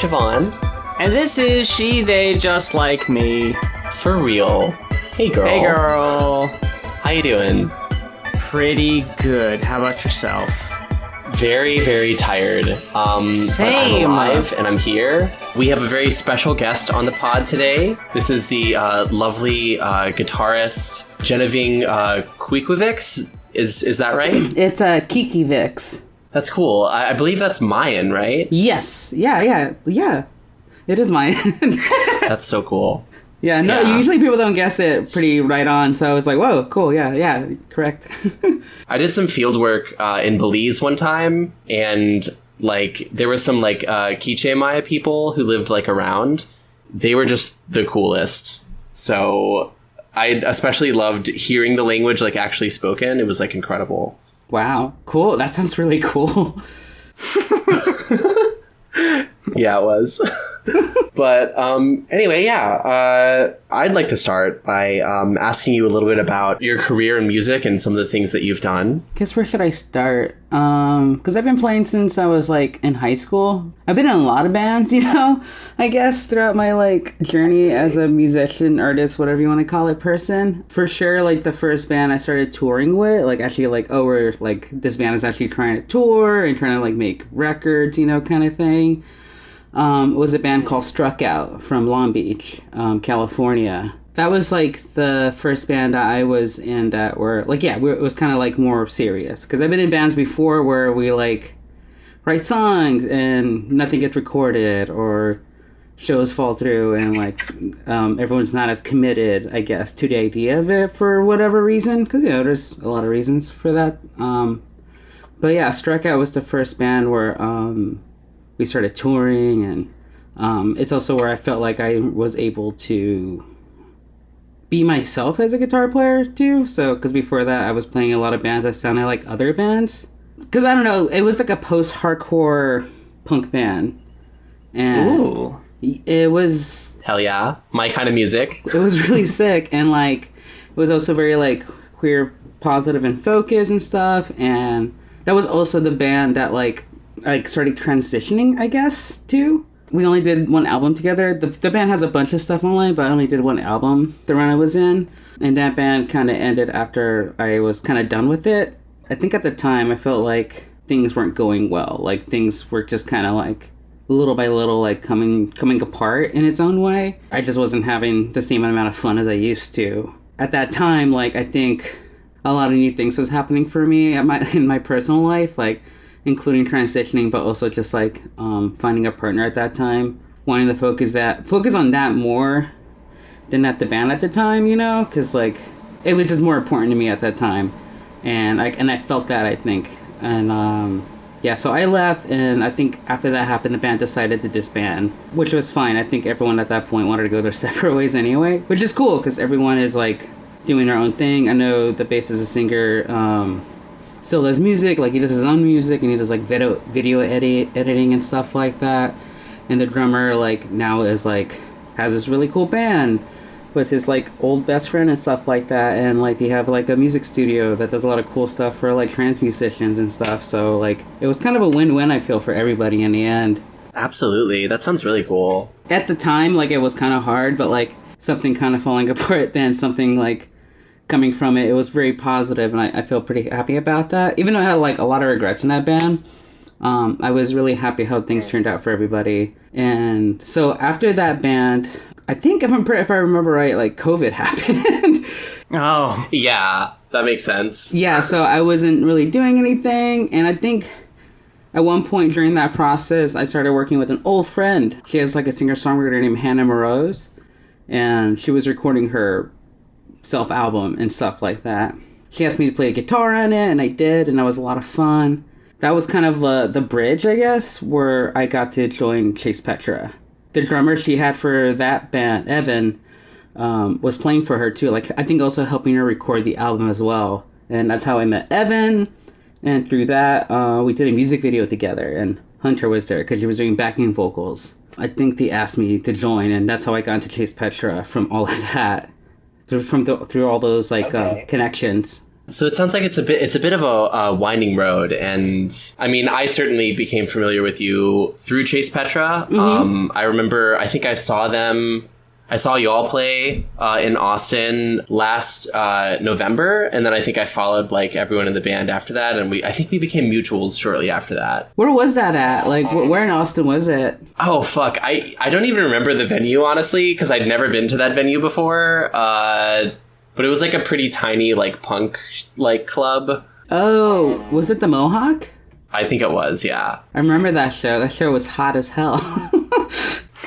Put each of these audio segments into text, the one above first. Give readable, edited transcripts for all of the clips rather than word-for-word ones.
Siobhan. And this is She, They, Just Like Me. For real. Hey, girl. Hey, girl. How you doing? Pretty good. How about yourself? Very, very tired. Same. I'm alive and I'm here. We have a very special guest on the pod today. This is the lovely guitarist Genevieve Quiquivix. Is that right? It's Quiquivix. That's cool. I believe that's Mayan, right? Yes. Yeah. It is Mayan. That's so cool. Yeah, no, Yeah. Usually people don't guess it pretty right on, so I was like, whoa, cool, yeah, correct. I did some field work in Belize one time, and there was some Quiche Maya people who lived around. They were just the coolest. So I especially loved hearing the language actually spoken. It was incredible. Wow, cool. That sounds really cool. Yeah, it was. But anyway, yeah, I'd like to start by asking you a little bit about your career in music and some of the things that you've done. Guess where should I start? Because I've been playing since I was in high school. I've been in a lot of bands, I guess throughout my journey as a musician, artist, whatever you want to call it, person. For sure, the first band I started touring with, we're this band is actually trying to tour and trying to make records, kind of thing. It was a band called Struck Out from Long Beach, California. That was the first band that I was in that were it was kind of more serious, because I've been in bands before where we write songs and nothing gets recorded, or shows fall through and everyone's not as committed, I guess, to the idea of it for whatever reason, because there's a lot of reasons for that. But yeah, Struck Out was the first band where we started touring, and it's also where I felt like I was able to be myself as a guitar player too. So, because before that I was playing a lot of bands that sounded like other bands. Because I don't know, it was a post-hardcore punk band, and Ooh. It was Hell yeah, my kind of music. It was really sick, and it was also very queer positive and focused and stuff. And that was also the band that started transitioning, I guess, too. We only did one album together. The band has a bunch of stuff online, but I only did one album the run I was in. And that band kind of ended after I was kind of done with it. I think at the time I felt like things weren't going well. Things were just kind of little by little coming apart in its own way. I just wasn't having the same amount of fun as I used to. At that time, I think a lot of new things was happening for me in my personal life, including transitioning, but also just finding a partner at that time, wanting to focus on that more than at the band at the time, because it was just more important to me at that time, and I felt that, I think. And yeah, so I left, and I think after that happened, the band decided to disband, which was fine. I think everyone at that point wanted to go their separate ways anyway, which is cool because everyone is doing their own thing. I know the bassist and singer still does music, he does his own music, and he does video editing and stuff like that. And the drummer now is has this really cool band with his old best friend and stuff like that, and they have a music studio that does a lot of cool stuff for trans musicians and stuff. So it was kind of a win-win, I feel, for everybody in the end. Absolutely, that sounds really cool. At the time, it was kind of hard, but something kind of falling apart, then something coming from it, it was very positive, and I feel pretty happy about that. Even though I had a lot of regrets in that band, I was really happy how things turned out for everybody. And so after that band, I think if I remember right, COVID happened. Oh. Yeah, that makes sense. Yeah, so I wasn't really doing anything, and I think at one point during that process, I started working with an old friend. She has a singer-songwriter named Hannah Morose, and she was recording her self-album and stuff like that. She asked me to play guitar on it, and I did, and that was a lot of fun. That was kind of the bridge, I guess, where I got to join Chase Petra. The drummer she had for that band, Evan, was playing for her too. I think also helping her record the album as well. And that's how I met Evan. And through that, we did a music video together, and Hunter was there because she was doing backing vocals. I think they asked me to join, and that's how I got into Chase Petra from all of that. Through all those connections. So it sounds like it's a bit of a winding road, and I mean, I certainly became familiar with you through Chase Petra. I remember, I think I saw y'all play in Austin last November, and then I think I followed like everyone in the band after that, and I think we became mutuals shortly after that. Where was that at? Like, where in Austin was it? Oh fuck, I don't even remember the venue, honestly, because I'd never been to that venue before. But it was like a pretty tiny like punk like club. Oh, was it the Mohawk? I think it was, yeah. I remember that show. That show was hot as hell.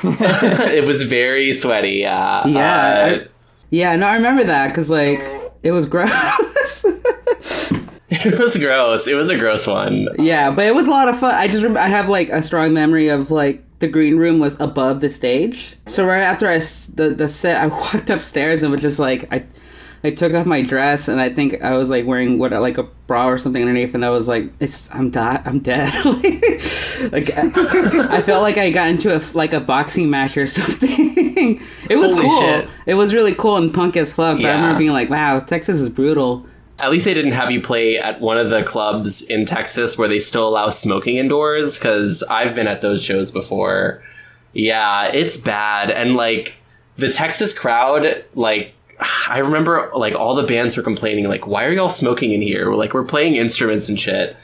It was very sweaty, yeah. Yeah. No, I remember that because like it was gross. It was gross. It was a gross one. Yeah, but it was a lot of fun. I just remember I have like a strong memory of like the green room was above the stage. So right after the set, I walked upstairs and was just like I took off my dress, and I think I was like wearing like a bra or something underneath, and I was like, I'm dead. Like I felt like I got into a boxing match or something. It was Holy cool. shit. It was really cool and punk as fuck. But Yeah. I remember being like, wow, Texas is brutal. At least they didn't have you play at one of the clubs in Texas where they still allow smoking indoors, because I've been at those shows before. Yeah, it's bad. And like the Texas crowd, like, I remember like all the bands were complaining, like, why are y'all smoking in here? We're playing instruments and shit.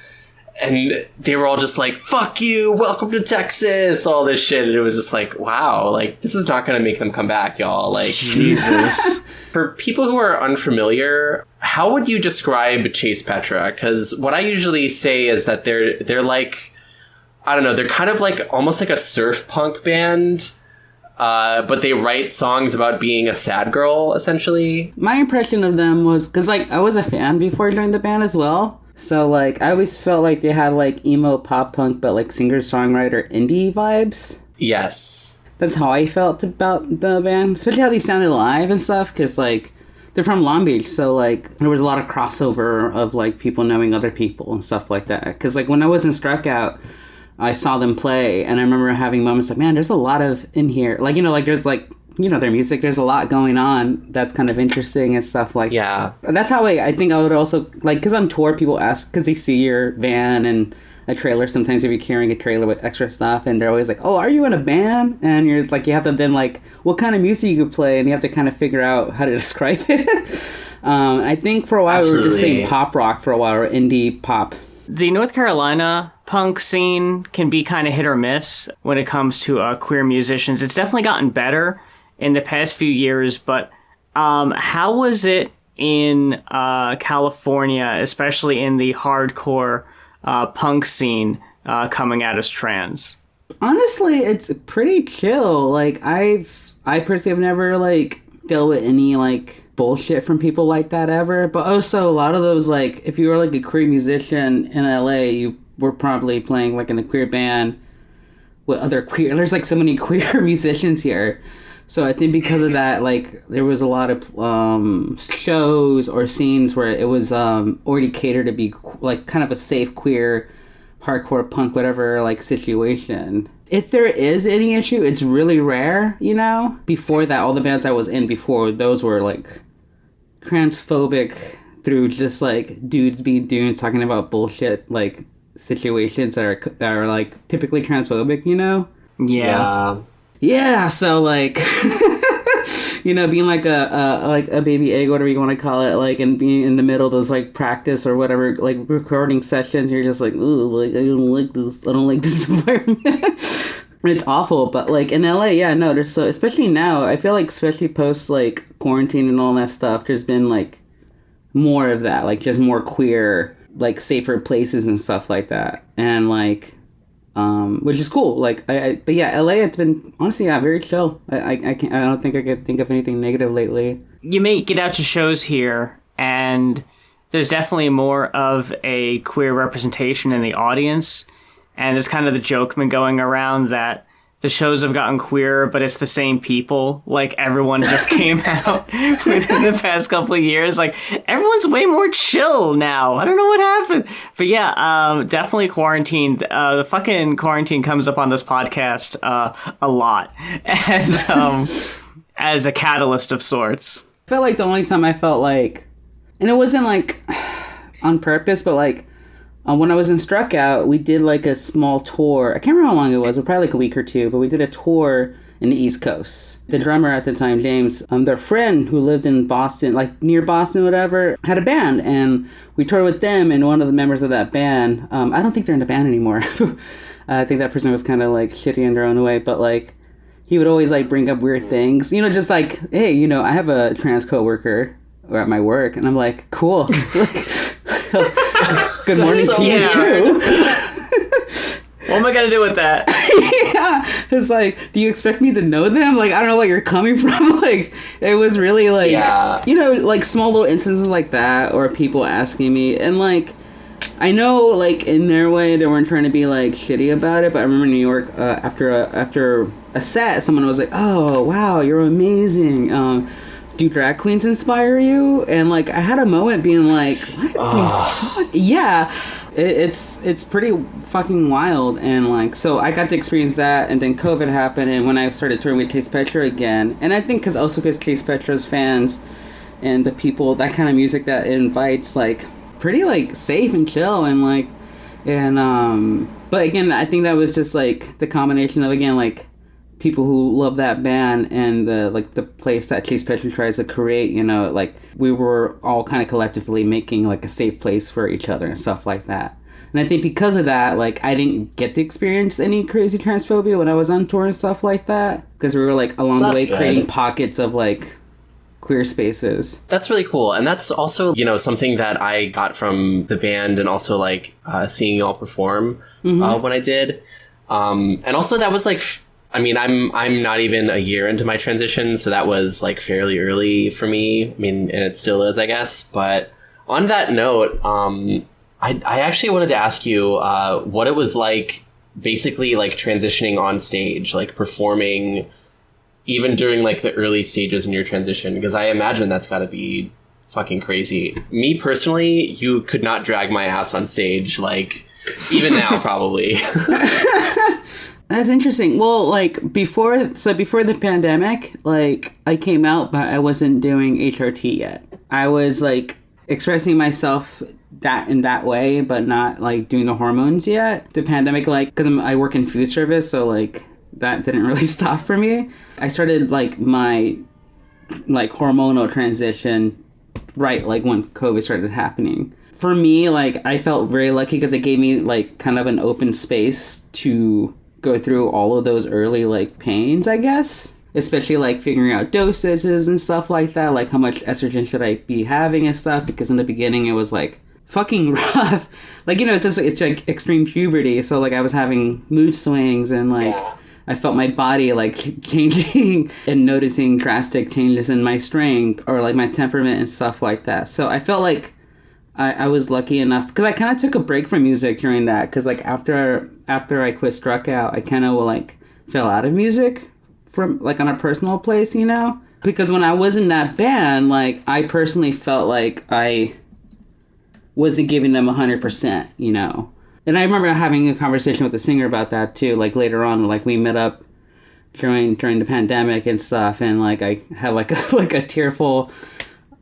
And they were all just like, fuck you, welcome to Texas, all this shit. And it was just like, wow, like, this is not going to make them come back, y'all. Like, Jesus. For people who are unfamiliar, how would you describe Chase Petra? Because what I usually say is that they're like, I don't know, they're kind of like almost like a surf punk band. But they write songs about being a sad girl, essentially. My impression of them was, because like I was a fan before I joined the band as well. So like I always felt like they had like emo pop punk, but like singer-songwriter indie vibes. Yes. That's how I felt about the band, especially how they sounded live and stuff, because like they're from Long Beach, so like there was a lot of crossover of like people knowing other people and stuff like that. Because like when I was in Struck Out, I saw them play, and I remember having moments like, man, there's a lot of in here. Like, you know, like there's like, you know, their music, there's a lot going on that's kind of interesting and stuff like Yeah. that. That's how I think I would also, like, because on tour, people ask, because they see your van and a trailer sometimes if you're carrying a trailer with extra stuff, and they're always like, oh, are you in a band? And you're like, you have to then like, what kind of music you could play, and you have to kind of figure out how to describe it. I think for a while we were just saying pop rock for a while, or indie pop. The North Carolina punk scene can be kind of hit or miss when it comes to queer musicians. It's definitely gotten better in the past few years, but how was it in California, especially in the hardcore punk scene coming out as trans? Honestly, it's pretty chill. Like I personally have never like dealt with any like bullshit from people like that ever. But also a lot of those, like, if you were like a queer musician in LA, you were probably playing like in a queer band with other queer. There's like so many queer musicians here. So I think because of that, like there was a lot of shows or scenes where it was already catered to be like kind of a safe queer hardcore punk whatever like situation. If there is any issue, it's really rare, you know? Before that, all the bands I was in before, those were like transphobic through just like dudes being dudes talking about bullshit like situations that are like typically transphobic, you know? Yeah, so like you know, being like a baby egg, whatever you want to call it, like, and being in the middle of those like practice or whatever, like recording sessions, you're just like, ooh, like I don't like this environment. It's awful. But like in LA, yeah, no, there's so, especially now, I feel like especially post like quarantine and all that stuff, there's been like more of that, like just more queer, like safer places and stuff like that, and like which is cool. Like but yeah, LA, it's been honestly, yeah, very chill. I don't think I could think of anything negative lately. You may get out to shows here, and there's definitely more of a queer representation in the audience. And there's kind of the joke been going around that the shows have gotten queer, but it's the same people. Like, everyone just came out within the past couple of years. Like, everyone's way more chill now. I don't know what happened. But yeah, definitely quarantine. The fucking quarantine comes up on this podcast a lot as a catalyst of sorts. I felt like the only time I felt like And it wasn't like on purpose, but like when I was in Struck Out, we did like a small tour. I can't remember how long it was, but probably like a week or two, but we did a tour in the East Coast. The drummer at the time, James, their friend who lived in Boston, like near Boston, whatever, had a band, and we toured with them, and one of the members of that band, I don't think they're in the band anymore. I think that person was kind of like shitty in their own way, but like, he would always like bring up weird things, you know, just like, hey, you know, I have a trans coworker at my work, and I'm like, cool. Good morning to you too. What am I gonna do with that? Yeah, it's like, do you expect me to know them? Like, I don't know where you're coming from. Like, it was really like, you know, like small little instances like that, or people asking me, and like, I know, like, in their way, they weren't trying to be like shitty about it. But I remember in New York, after a set, someone was like, "Oh, wow, you're amazing. Do drag queens inspire you?" And like, I had a moment being like, "What?" Yeah. It's pretty fucking wild, and like, so I got to experience that, and then COVID happened, and when I started touring with Chase Petra again, and I think because Chase Petra's fans and the people, that kind of music that it invites, like, pretty like safe and chill, and like, and but again, I think that was just like the combination of, again, like, people who love that band and the place that Chase Petra tries to create, you know, like, we were all kind of collectively making like a safe place for each other and stuff like that. And I think because of that, like, I didn't get to experience any crazy transphobia when I was on tour and stuff like that, because we were like along the way creating pockets of like queer spaces. That's really cool. And that's also, you know, something that I got from the band, and also like seeing y'all perform when I did. And also that was like, I mean, I'm not even a year into my transition, so that was like fairly early for me. I mean, and it still is, I guess. But on that note, I actually wanted to ask you what it was like, basically like transitioning on stage, like performing, even during like the early stages in your transition, because I imagine that's got to be fucking crazy. Me personally, you could not drag my ass on stage, like, even now probably. That's interesting. Well, like, before the pandemic, like, I came out, but I wasn't doing HRT yet. I was like expressing myself in that way, but not like doing the hormones yet. The pandemic, like, because I work in food service, so like that didn't really stop for me. I started like my like hormonal transition right like when COVID started happening. For me, like, I felt very lucky because it gave me like kind of an open space to go through all of those early like pains, I guess, especially like figuring out dosages and stuff like that, like how much estrogen should I be having and stuff, because in the beginning it was like fucking rough. Like, you know, it's like extreme puberty, so like I was having mood swings, and like I felt my body like changing and noticing drastic changes in my strength or like my temperament and stuff like that. So I felt like I was lucky enough, because I kind of took a break from music during that, because like after I quit Struck Out, I kind of like fell out of music from like on a personal place, you know, because when I was in that band, like, I personally felt like I wasn't giving them 100%, you know. And I remember having a conversation with the singer about that too, like later on, like we met up during the pandemic and stuff, and like I had like a tearful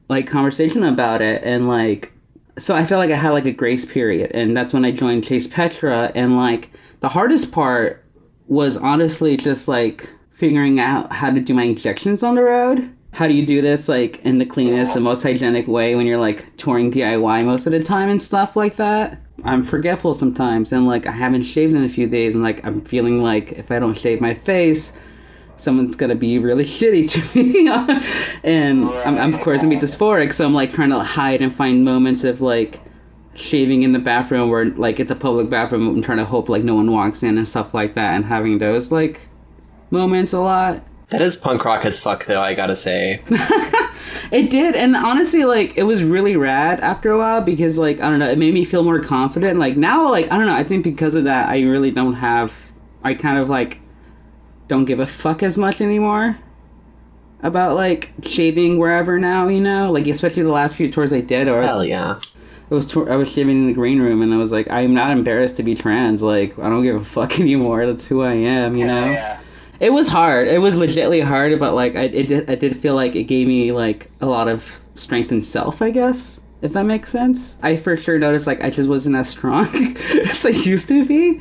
like conversation about it, and like, so I felt like I had like a grace period, and that's when I joined Chase Petra. And like the hardest part was honestly just like figuring out how to do my injections on the road. How do you do this like in the cleanest and most hygienic way when you're like touring DIY most of the time and stuff like that? I'm forgetful sometimes, and like I haven't shaved in a few days, and like I'm feeling like if I don't shave my face, someone's gonna be really shitty to me. And I'm of course gonna be dysphoric, so I'm like trying to hide and find moments of like shaving in the bathroom where like it's a public bathroom. I'm trying to hope like no one walks in and stuff like that, and having those like moments a lot. That is punk rock as fuck, though, I gotta say. It did, and honestly, like, it was really rad after a while, because like, I don't know, it made me feel more confident. Like now, like, I don't know, I think because of that, I really I kind of like don't give a fuck as much anymore about like shaving wherever now, you know, like especially the last few tours I did. Or hell yeah, I was shaving in the green room, and I was like, I'm not embarrassed to be trans. Like, I don't give a fuck anymore. That's who I am, you know. Yeah. It was hard. It was legitimately hard, but like I did feel like it gave me like a lot of strength in self, I guess. if that makes sense. I for sure noticed like I just wasn't as strong as I used to be.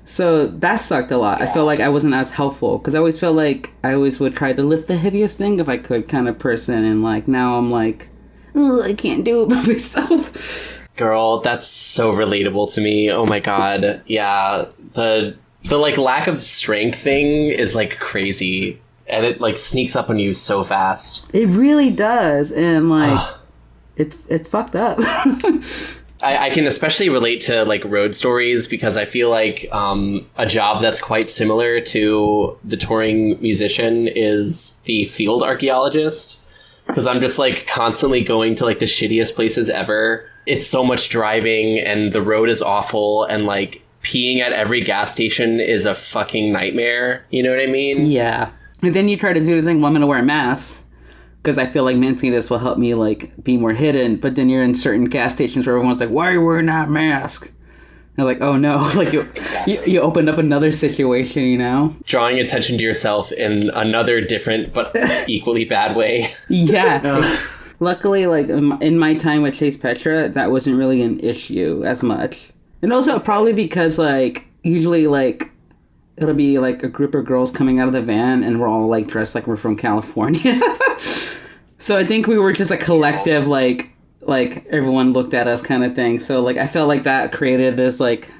So that sucked a lot. I felt like I wasn't as helpful because I always felt like I always would try to lift the heaviest thing if I could kind of person. And like now I'm like, oh, I can't do it by myself. Girl, that's so relatable to me. Oh my god. Yeah. The like lack of strength thing is like crazy. And it like sneaks up on you so fast. It really does. And like it's fucked up. I can especially relate to like road stories because I feel like a job that's quite similar to the touring musician is the field archaeologist, because I'm just like constantly going to like the shittiest places ever. It's so much driving and the road is awful and like peeing at every gas station is a fucking nightmare. You know what I mean? Yeah. And then you try to do the thing, well, I'm going to wear a mask. Because I feel like mentally this will help me, like, be more hidden. But then you're in certain gas stations where everyone's like, why are you wearing that mask? And you're like, oh no. Like, you opened up another situation, you know? Drawing attention to yourself in another different but equally bad way. Yeah. Luckily, like, in my time with Chase Petra, that wasn't really an issue as much. And also probably because, like, usually, like, it'll be, like, a group of girls coming out of the van and we're all, like, dressed like we're from California. So I think we were just a collective, like everyone looked at us kind of thing. So like I felt like that created this like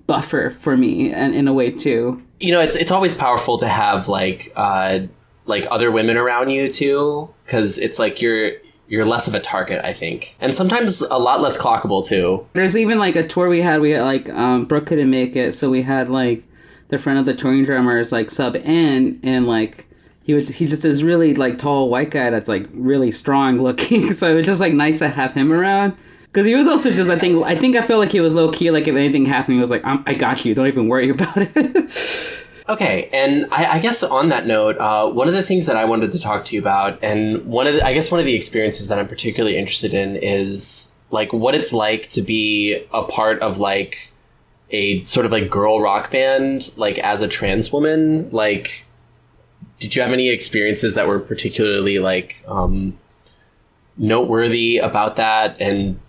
buffer for me, and in a way too. You know, it's always powerful to have like other women around you too, because it's like you're less of a target, I think, and sometimes a lot less clockable too. There's even like a tour we had like Brooke couldn't make it, so we had like the friend of the touring drummers like sub in, and like. He just this really like tall white guy that's like really strong looking, so it was just like nice to have him around. Because he was also just I think I felt like he was low key, like if anything happened he was like I got you, don't even worry about it. Okay, and I guess on that note, one of the things that I wanted to talk to you about, and one of the experiences that I'm particularly interested in is like what it's like to be a part of like a sort of like girl rock band, like as a trans woman, like. Did you have any experiences that were particularly like noteworthy about that? And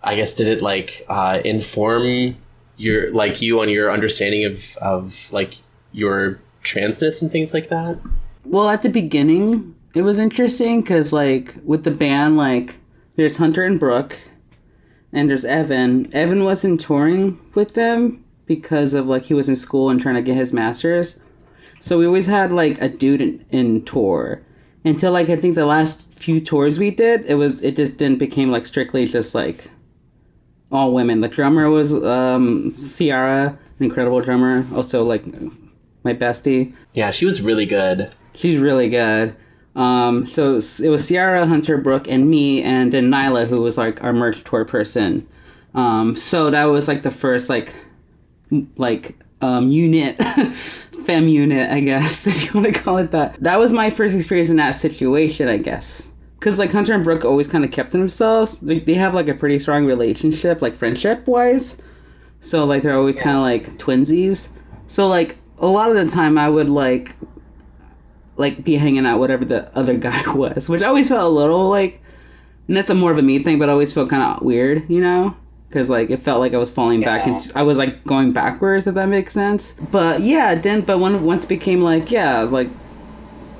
I guess did it like inform you on your understanding of like your transness and things like that? Well, at the beginning, it was interesting because like with the band, like there's Hunter and Brooke, and there's Evan. Evan wasn't touring with them because of like he was in school and trying to get his master's. So we always had like a dude in tour until like I think the last few tours we did. It just didn't became like strictly just like all women. The drummer was Ciara, an incredible drummer. Also like my bestie. Yeah, she was really good. She's really good. So it was Ciara, Hunter, Brooke, and me, and then Nyla, who was like our merch tour person. So that was like the first like unit. Femme unit, I guess, if you want to call it that. That was my first experience in that situation, I guess. Because, like, Hunter and Brooke always kind of kept to themselves. They have, like, a pretty strong relationship, like, friendship-wise. So, like, they're always kind of, like, twinsies. So, like, a lot of the time I would, like, be hanging out whatever the other guy was. Which I always felt a little, like... And that's more of a me thing, but I always felt kind of weird, you know? Because, like, it felt like I was falling back into... I was, like, going backwards, if that makes sense. But, yeah, once it became, like, yeah, like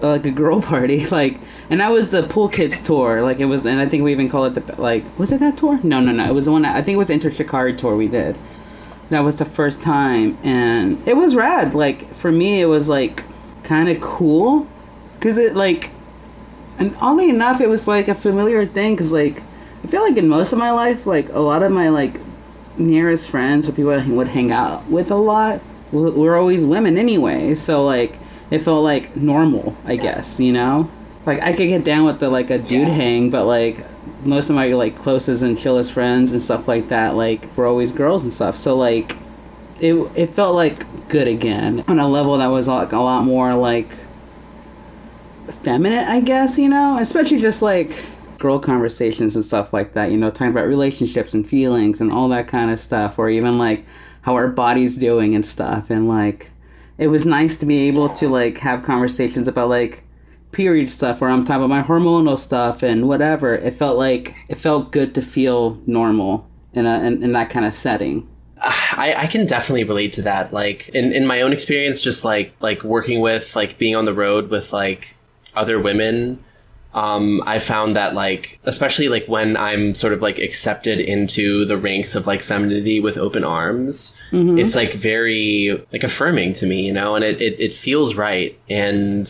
a girl party, like... And that was the Pool Kids tour. Like, it was... And I think we even called it the... Like, was it that tour? No. It was the one... I think it was the Inter Shikari tour we did. That was the first time. And it was rad. Like, for me, it was, like, kind of cool. Because it, like... And oddly enough, it was, like, a familiar thing. Because, like... I feel like in most of my life, like, a lot of my, like, nearest friends or people I would hang out with a lot were always women anyway. So, like, it felt, like, normal, I guess, you know? Like, I could get down with the, like, a dude hang, but, like, most of my, like, closest and chillest friends and stuff like that, like, were always girls and stuff. So, like, it felt, like, good again. On a level that was, like, a lot more, like, feminine, I guess, you know? Especially just, like... girl conversations and stuff like that, you know, talking about relationships and feelings and all that kind of stuff, or even like how our body's doing and stuff. And like it was nice to be able to like have conversations about like period stuff, or I'm talking about my hormonal stuff and whatever, it felt good to feel normal in that kind of setting. I can definitely relate to that. Like in my own experience, just like working with, like, being on the road with, like, other women, I found that, like, especially like when I'm sort of like accepted into the ranks of like femininity with open arms, it's like very like affirming to me, you know, and it feels right. And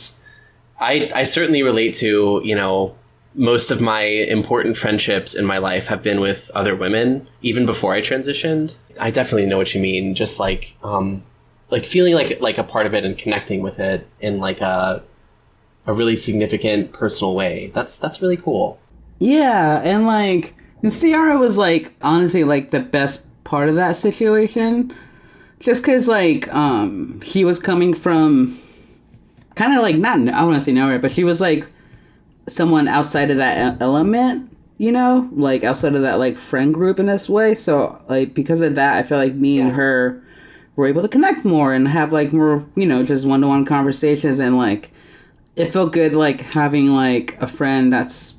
I certainly relate to, you know, most of my important friendships in my life have been with other women, even before I transitioned. I definitely know what you mean. Just like feeling like a part of it and connecting with it in like a really significant personal way. That's really cool. Yeah, and like, and Ciara was like honestly like the best part of that situation, just because like he was coming from kind of like, not, I want to say nowhere, but she was like someone outside of that element, you know, like outside of that like friend group in this way. So like because of that, I feel like me and her were able to connect more and have like more, you know, just one-to-one conversations, and like it felt good like having like a friend that's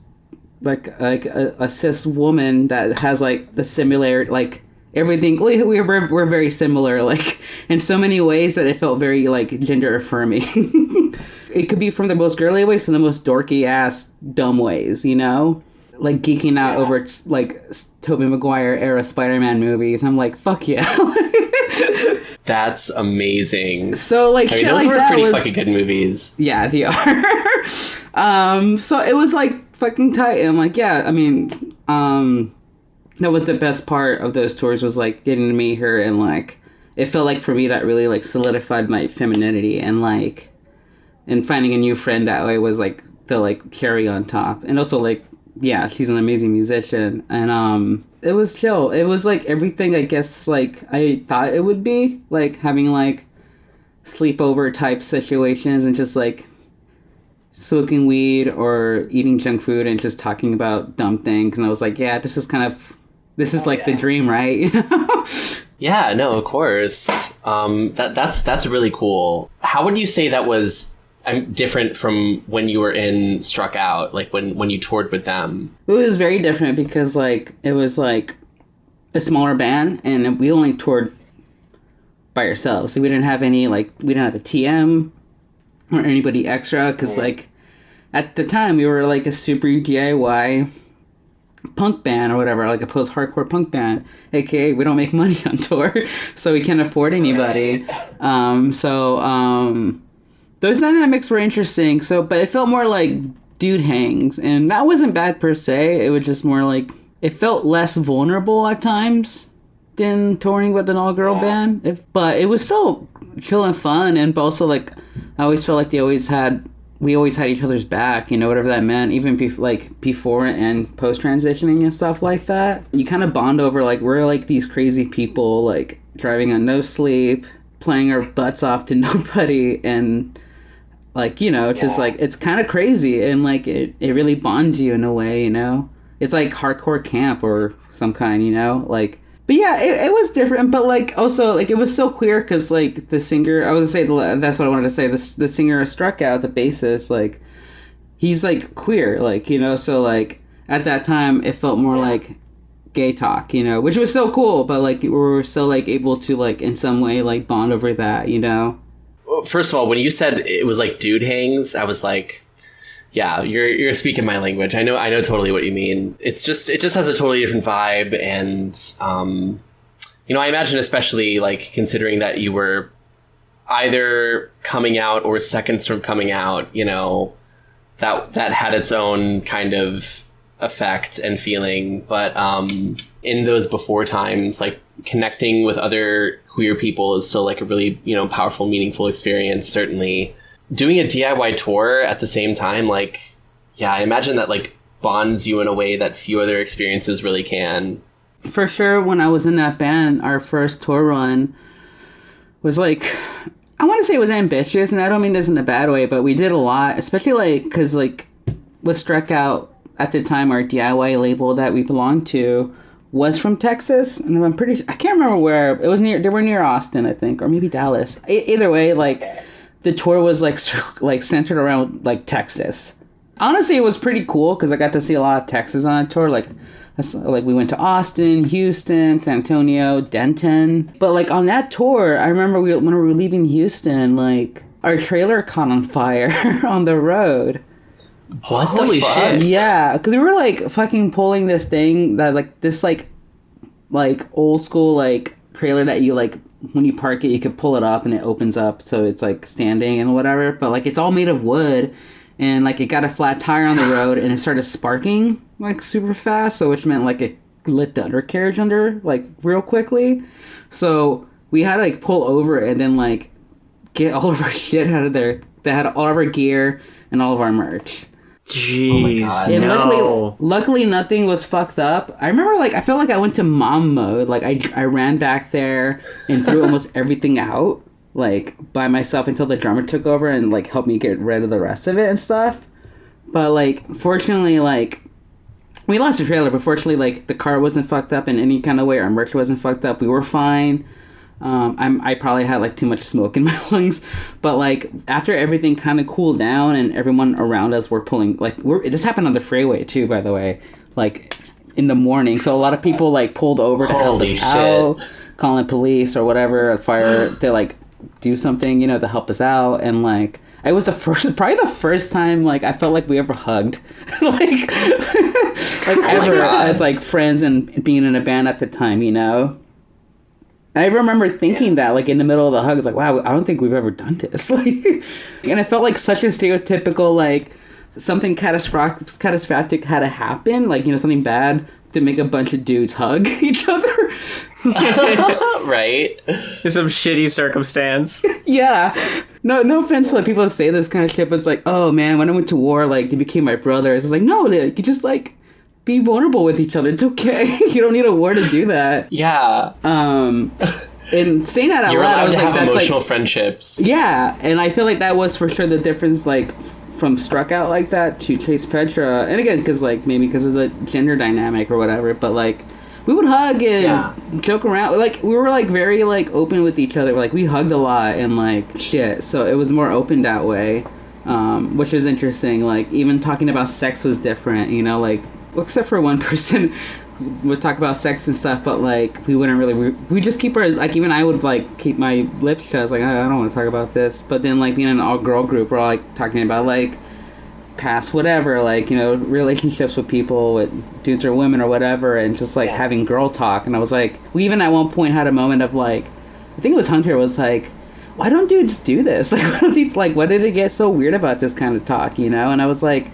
like a cis woman that has like the similar, like everything. We're very similar, like in so many ways that it felt very like gender affirming. It could be from the most girly ways to the most dorky ass dumb ways, you know, like geeking out over like Tobey Maguire era Spider-Man movies. I'm like, fuck yeah. That's amazing. So like, I mean, those like were that pretty was, fucking good movies. Yeah, they are. So it was like fucking tight, and like, yeah, I mean, that was the best part of those tours, was like getting to meet her, and like it felt like for me that really like solidified my femininity, and like, and finding a new friend that way was like the like cherry on top. And also like, yeah, she's an amazing musician, and it was chill. It was like everything I guess like I thought it would be, like having like sleepover type situations and just like smoking weed or eating junk food and just talking about dumb things. And I was like, yeah, this is like the dream, right? You know? Yeah, no, of course. That's really cool. How would you say that was different from when you were in Struck Out, like when you toured with them? It was very different because like it was like a smaller band, and we only toured by ourselves. So we didn't have any like, we didn't have a TM or anybody extra, because like at the time we were like a super DIY punk band or whatever, like a post-hardcore punk band, aka we don't make money on tour, so we can't afford anybody. Those dynamics were interesting. So, but it felt more like dude hangs, and that wasn't bad per se. It was just more like, it felt less vulnerable at times than touring with an all-girl band. But it was still chill and fun, and also like I always felt like we always had each other's back, you know, whatever that meant, even before and post transitioning and stuff like that. You kind of bond over like, we're like these crazy people like driving on no sleep, playing our butts off to nobody, and like, you know, just like, it's kind of crazy, and like it really bonds you in a way, you know. It's like hardcore camp or some kind, you know, like. But yeah, it was different, but like also like it was so queer because like the singer, I was gonna say, that's what I wanted to say, the singer Struck Out, the bassist, like he's like queer, like, you know, so like at that time it felt more like gay talk, you know, which was so cool, but like we were still like able to like in some way like bond over that, you know. Well, first of all, when you said it was like dude hangs, I was like, yeah, you're speaking my language. I know totally what you mean. It just has a totally different vibe, and you know, I imagine, especially like considering that you were either coming out or seconds from coming out, you know, that had its own kind of effect and feeling. But in those before times, like connecting with other queer people is still like a really, you know, powerful, meaningful experience, certainly. Doing a DIY tour at the same time, like, yeah, I imagine that like bonds you in a way that few other experiences really can. For sure, when I was in that band, our first tour run was like, I want to say it was ambitious, and I don't mean this in a bad way, but we did a lot, especially like, because like what Struck Out at the time, our DIY label that we belonged to was from Texas, and I'm pretty, I can't remember where, it was near, they were near Austin, I think, or maybe Dallas. Either way, like, the tour was like centered around like Texas. Honestly, it was pretty cool because I got to see a lot of Texas on a tour. Like we went to Austin, Houston, San Antonio, Denton. But like on that tour, I remember when we were leaving Houston, like our trailer caught on fire on the road. What the Holy fuck? shit. Yeah, because we were like fucking pulling this thing that like this like old school like trailer that you like when you park it you could pull it up and it opens up so it's like standing and whatever. But like it's all made of wood. And, like, it got a flat tire on the road, and it started sparking, like, super fast, so which meant, like, it lit the undercarriage under, like, real quickly. So we had to, like, pull over and then, like, get all of our shit out of there. They had all of our gear and all of our merch. Jeez, God. And no. luckily nothing was fucked up. I remember, like, I felt like I went to mom mode. Like, I ran back there and threw almost everything out. Like, by myself until the drummer took over and, like, helped me get rid of the rest of it and stuff. But, like, fortunately, like, we lost the trailer, but fortunately, like, the car wasn't fucked up in any kind of way. Our merch wasn't fucked up. We were fine. I probably had, like, too much smoke in my lungs. But, like, after everything kind of cooled down and everyone around us were pulling, like, this happened on the freeway, too, by the way. Like, in the morning. So a lot of people, like, pulled over to help us out, calling police or whatever, fire, to, like, do something, you know, to help us out. And like it was probably the first time like I felt like we ever hugged like ever as like friends and being in a band at the time, you know. And I remember thinking that like in the middle of the hug, I was like, wow, I don't think we've ever done this. Like, and it felt like such a stereotypical like something catastrophic had to happen, like, you know, something bad to make a bunch of dudes hug each other. Right? It's some shitty circumstance. Yeah. No offense to like, people that say this kind of shit, but it's like, oh man, when I went to war, like, they became my brothers. It's like, no, like, you just like be vulnerable with each other. It's okay. You don't need a war to do that. Yeah. And saying that out You're loud, allowed I was to like, have that's emotional like, friendships. yeah. And I feel like that was for sure the difference, like, from Struck Out like that to Chase Petra. And again, because like maybe because of the gender dynamic or whatever, but like we would hug and joke around. Like we were like very like open with each other. Like we hugged a lot and like shit. So it was more open that way, which was interesting. Like even talking about sex was different, you know, like except for one person would talk about sex and stuff, but like we wouldn't really, we just keep our, like even I would like keep my lips shut. I was like, I don't want to talk about this. But then like being in an all girl group, we're all like talking about like past whatever, like, you know, relationships with people, with dudes or women or whatever, and just like having girl talk. And I was like, we even at one point had a moment of like, I think it was Hunter was like, why don't dudes do this? Like, why did it get so weird about this kind of talk, you know? And I was like,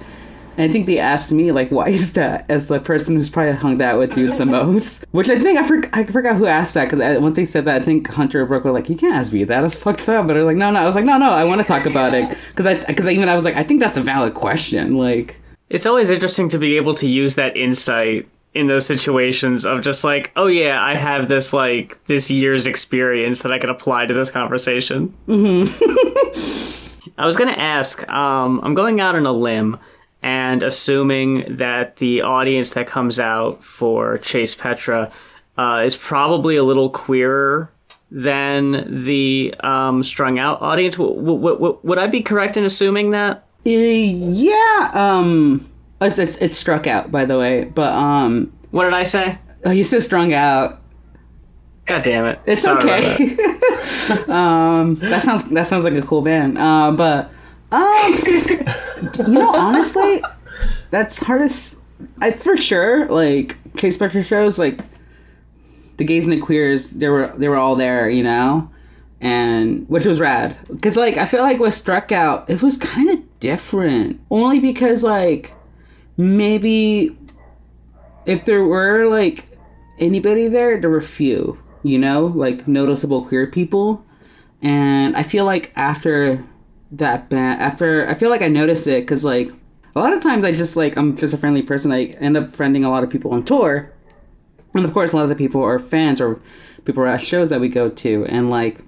and I think they asked me, like, why is that? As the person who's probably hung out with dudes the most. Which I think, I forgot who asked that, because once they said that, I think Hunter or Brooke were like, you can't ask me that, it's fucked up. But I was like, no. I was like, no, I want to talk about it. Because I was like, I think that's a valid question. Like, It's always interesting to be able to use that insight in those situations of just like, oh yeah, I have this, like, this year's experience that I can apply to this conversation. Mm-hmm. I was going to ask, I'm going out on a limb, and assuming that the audience that comes out for Chase Petra is probably a little queerer than the Strung Out audience. Would I be correct in assuming that? Yeah. It's Struck Out, by the way. But what did I say? Oh, you said Strung Out. God damn it! It's Sorry okay. That sounds like a cool band. You know, honestly, that's hardest. For sure, like Chase Petra shows, like the gays and the queers, they were all there, you know, and which was rad. Because like I feel like with Struck Out, it was kind of different, only because like maybe if there were like anybody there were few, you know, like noticeable queer people, and I feel like after that band, I feel like I noticed it because like a lot of times I just like, I'm just a friendly person. I end up friending a lot of people on tour, and of course a lot of the people are fans or people are at shows that we go to, and like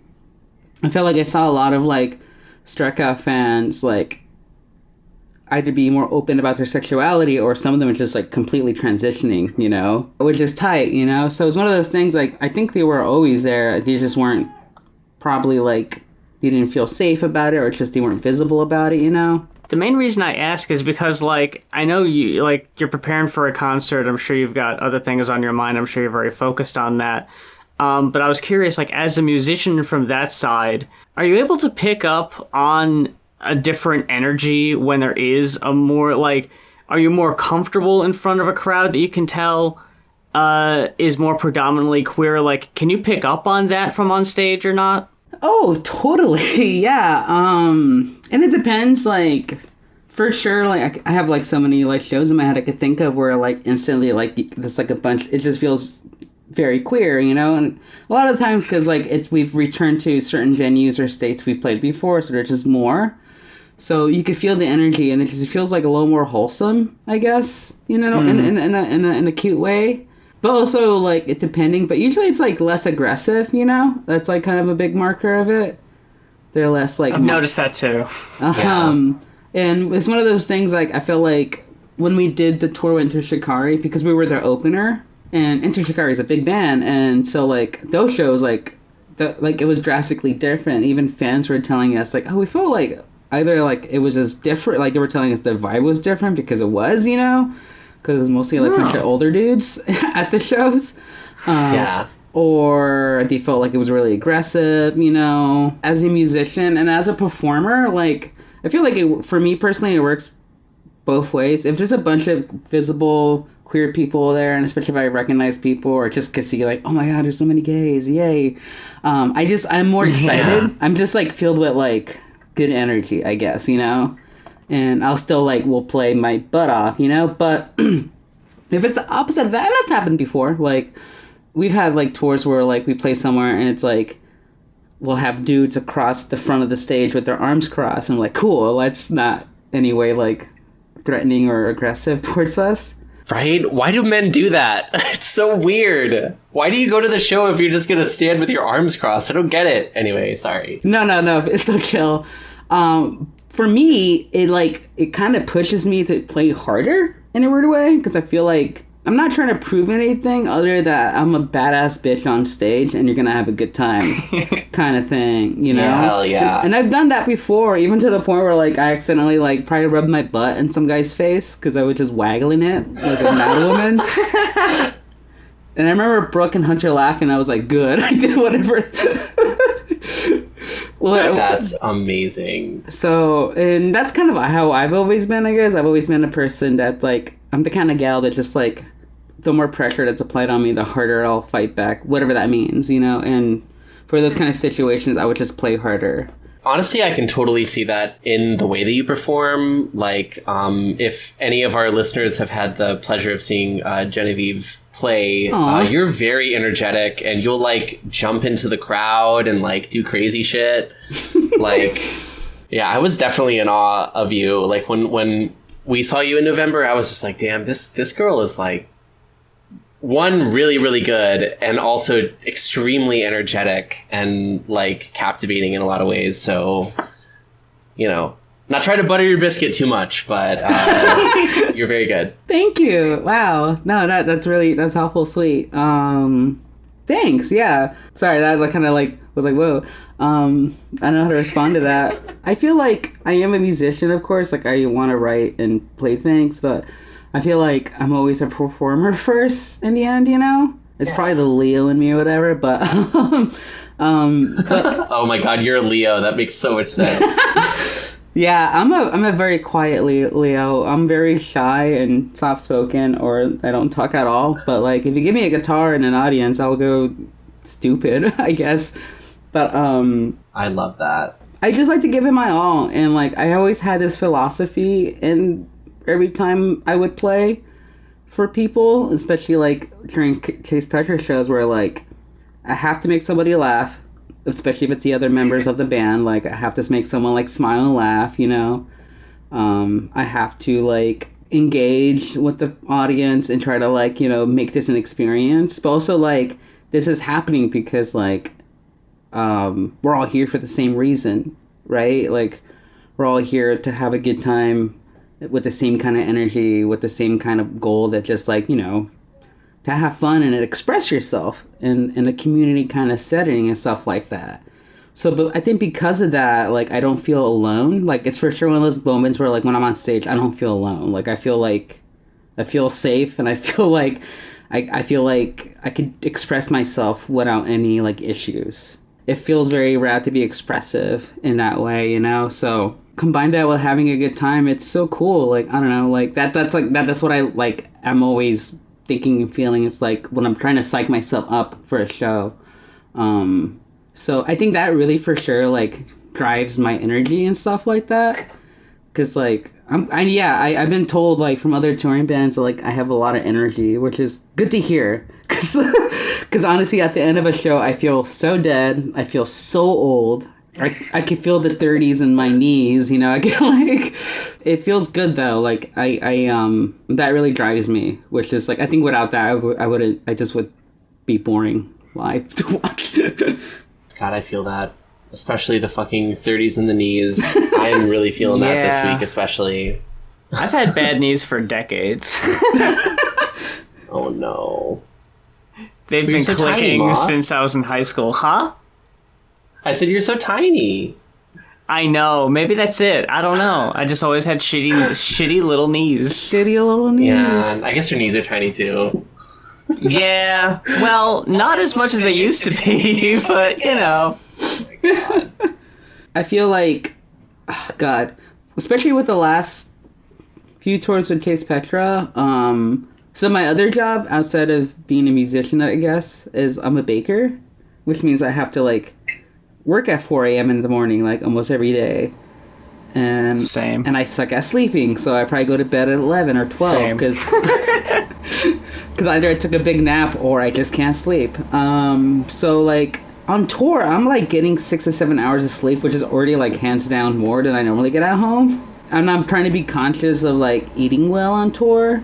I felt like I saw a lot of like Struck Out fans like either be more open about their sexuality or some of them are just like completely transitioning, you know, which is tight, you know. So it's one of those things like I think they were always there, they just weren't probably like, you didn't feel safe about it, or just you weren't visible about it, you know? The main reason I ask is because, like, I know you're preparing for a concert. I'm sure you've got other things on your mind. I'm sure you're very focused on that. But I was curious, like, as a musician from that side, are you able to pick up on a different energy when there is a more, like, are you more comfortable in front of a crowd that you can tell is more predominantly queer? Like, can you pick up on that from on stage or not? Oh, totally. Yeah. And it depends, like, for sure, like, I have, like, so many, like, shows in my head I could think of where, like, instantly, like, there's, like, a bunch, it just feels very queer, you know? And a lot of the times, because, like, we've returned to certain venues or states we've played before, so there's just more. So you could feel the energy, and it just feels, like, a little more wholesome, I guess, you know, in a cute way. But also, like, it depending, but usually it's, like, less aggressive, you know? That's, like, kind of a big marker of it. They're less, like... I've noticed that, too. And it's one of those things, like, I feel like when we did the tour with Enter Shikari, because we were their opener, and Enter Shikari is a big band, and so, like, those shows, like, it was drastically different. Even fans were telling us, like, oh, we feel like either, like, it was just different, like, they were telling us the vibe was different, because it was, you know? Because it was mostly, like, a bunch of older dudes at the shows. Or they felt like it was really aggressive, you know. As a musician and as a performer, like, I feel like for me personally, it works both ways. If there's a bunch of visible queer people there, and especially if I recognize people or just could see, like, oh my god, there's so many gays, yay. I'm more excited. Yeah. I'm just, like, filled with, like, good energy, I guess, you know. And I'll still, like, will play my butt off, you know? But if it's the opposite of that, and that's happened before. Like, we've had, like, tours where, like, we play somewhere and it's, like, we'll have dudes across the front of the stage with their arms crossed. And I'm like, cool, that's not any way, like, threatening or aggressive towards us. Right? Why do men do that? It's so weird. Why do you go to the show if you're just going to stand with your arms crossed? I don't get it. Anyway, sorry. No. It's so chill. For me, it kind of pushes me to play harder in a weird way, because I feel like I'm not trying to prove anything other than I'm a badass bitch on stage and you're going to have a good time kind of thing, you know? Yeah, hell yeah. And I've done that before, even to the point where, like, I accidentally, like, probably rubbed my butt in some guy's face because I was just waggling it like a mad woman. And I remember Brooke and Hunter laughing. I was like, good. I did whatever. That's amazing. So, and that's kind of how I've always been, I guess. I've always been a person that, like, I'm the kind of gal that just, like, the more pressure that's applied on me, the harder I'll fight back, whatever that means, you know? And for those kind of situations, I would just play harder. Honestly, I can totally see that in the way that you perform. Like, if any of our listeners have had the pleasure of seeing Genevieve play, you're very energetic, and you'll, like, jump into the crowd and, like, do crazy shit. Like, yeah, I was definitely in awe of you. Like, when we saw you in November, I was just like, damn, this girl is, like, one, really, really good, and also extremely energetic and, like, captivating in a lot of ways. So, you know, not trying to butter your biscuit too much, but you're very good. Thank you. Wow. No, that's awful sweet. Thanks. Yeah. Sorry, that kind of, like, was like, whoa. I don't know how to respond to that. I feel like I am a musician, of course. Like, I want to write and play things, but I feel like I'm always a performer first in the end, you know? It's probably the Leo in me or whatever, but... Oh my god, you're a Leo. That makes so much sense. Yeah, I'm a very quiet Leo. I'm very shy and soft-spoken, or I don't talk at all. But, like, if you give me a guitar in an audience, I'll go stupid, I guess. But, I love that. I just like to give it my all. And, like, I always had this philosophy in every time I would play for people, especially, like, during Chase Petra shows where, like, I have to make somebody laugh, especially if it's the other members of the band. Like, I have to make someone, like, smile and laugh, you know? I have to, like, engage with the audience and try to, like, you know, make this an experience. But also, like, this is happening because, like, we're all here for the same reason, right? Like, we're all here to have a good time with the same kind of energy, with the same kind of goal that just, like, you know, to have fun and express yourself in the community kind of setting and stuff like that. So, but I think because of that, like, I don't feel alone. Like, it's for sure one of those moments where, like, when I'm on stage, I don't feel alone. Like, I feel safe, and I feel like I feel like I could express myself without any, like, issues. It feels very rad to be expressive in that way, you know? So, combine that with having a good time, it's so cool. Like, I don't know, like, that's what I, like, I'm always thinking and feeling. It's like when I'm trying to psych myself up for a show. So I think that really for sure, like, drives my energy and stuff like that. Cause like, I've been told, like, from other touring bands that, like, I have a lot of energy, which is good to hear. Cause honestly, at the end of a show, I feel so dead. I feel so old. I can feel the 30s in my knees, you know. I get, like, it feels good though. Like, I that really drives me, which is like, I think without that, I just would be boring live to watch. God, I feel that. Especially the fucking 30s in the knees. I am really feeling that this week, especially. I've had bad knees for decades. Oh, no. They've been so clicking tiny, since I was in high school. Huh? I said you're so tiny. I know. Maybe that's it. I don't know. I just always had shitty little knees. Shitty little knees. Yeah, I guess your knees are tiny, too. Yeah. Well, not as much as they used to be, but, you know. Oh my God. I feel like, oh God, especially with the last few tours with Chase Petra. So my other job outside of being a musician, I guess, is I'm a baker, which means I have to, like, work at 4 a.m. in the morning, like, almost every day. And Same. And I suck at sleeping, so I probably go to bed at 11 or 12 because either I took a big nap or I just can't sleep. So, like, on tour, I'm, like, getting 6 to 7 hours of sleep, which is already, like, hands down more than I normally get at home. And I'm trying to be conscious of, like, eating well on tour.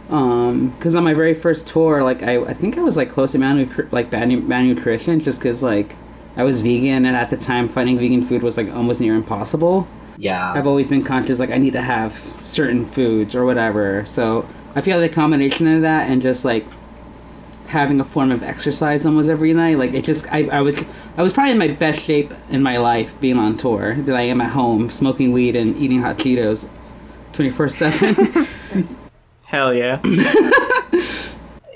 Because on my very first tour, like, I think I was, like, close to bad nutrition, just because, like, I was vegan, and at the time, finding vegan food was, like, almost near impossible. Yeah. I've always been conscious, like, I need to have certain foods or whatever. So I feel the combination of that and just, like, having a form of exercise almost every night, like, it just, I was probably in my best shape in my life being on tour than I am at home smoking weed and eating hot Cheetos 24/7. Hell yeah.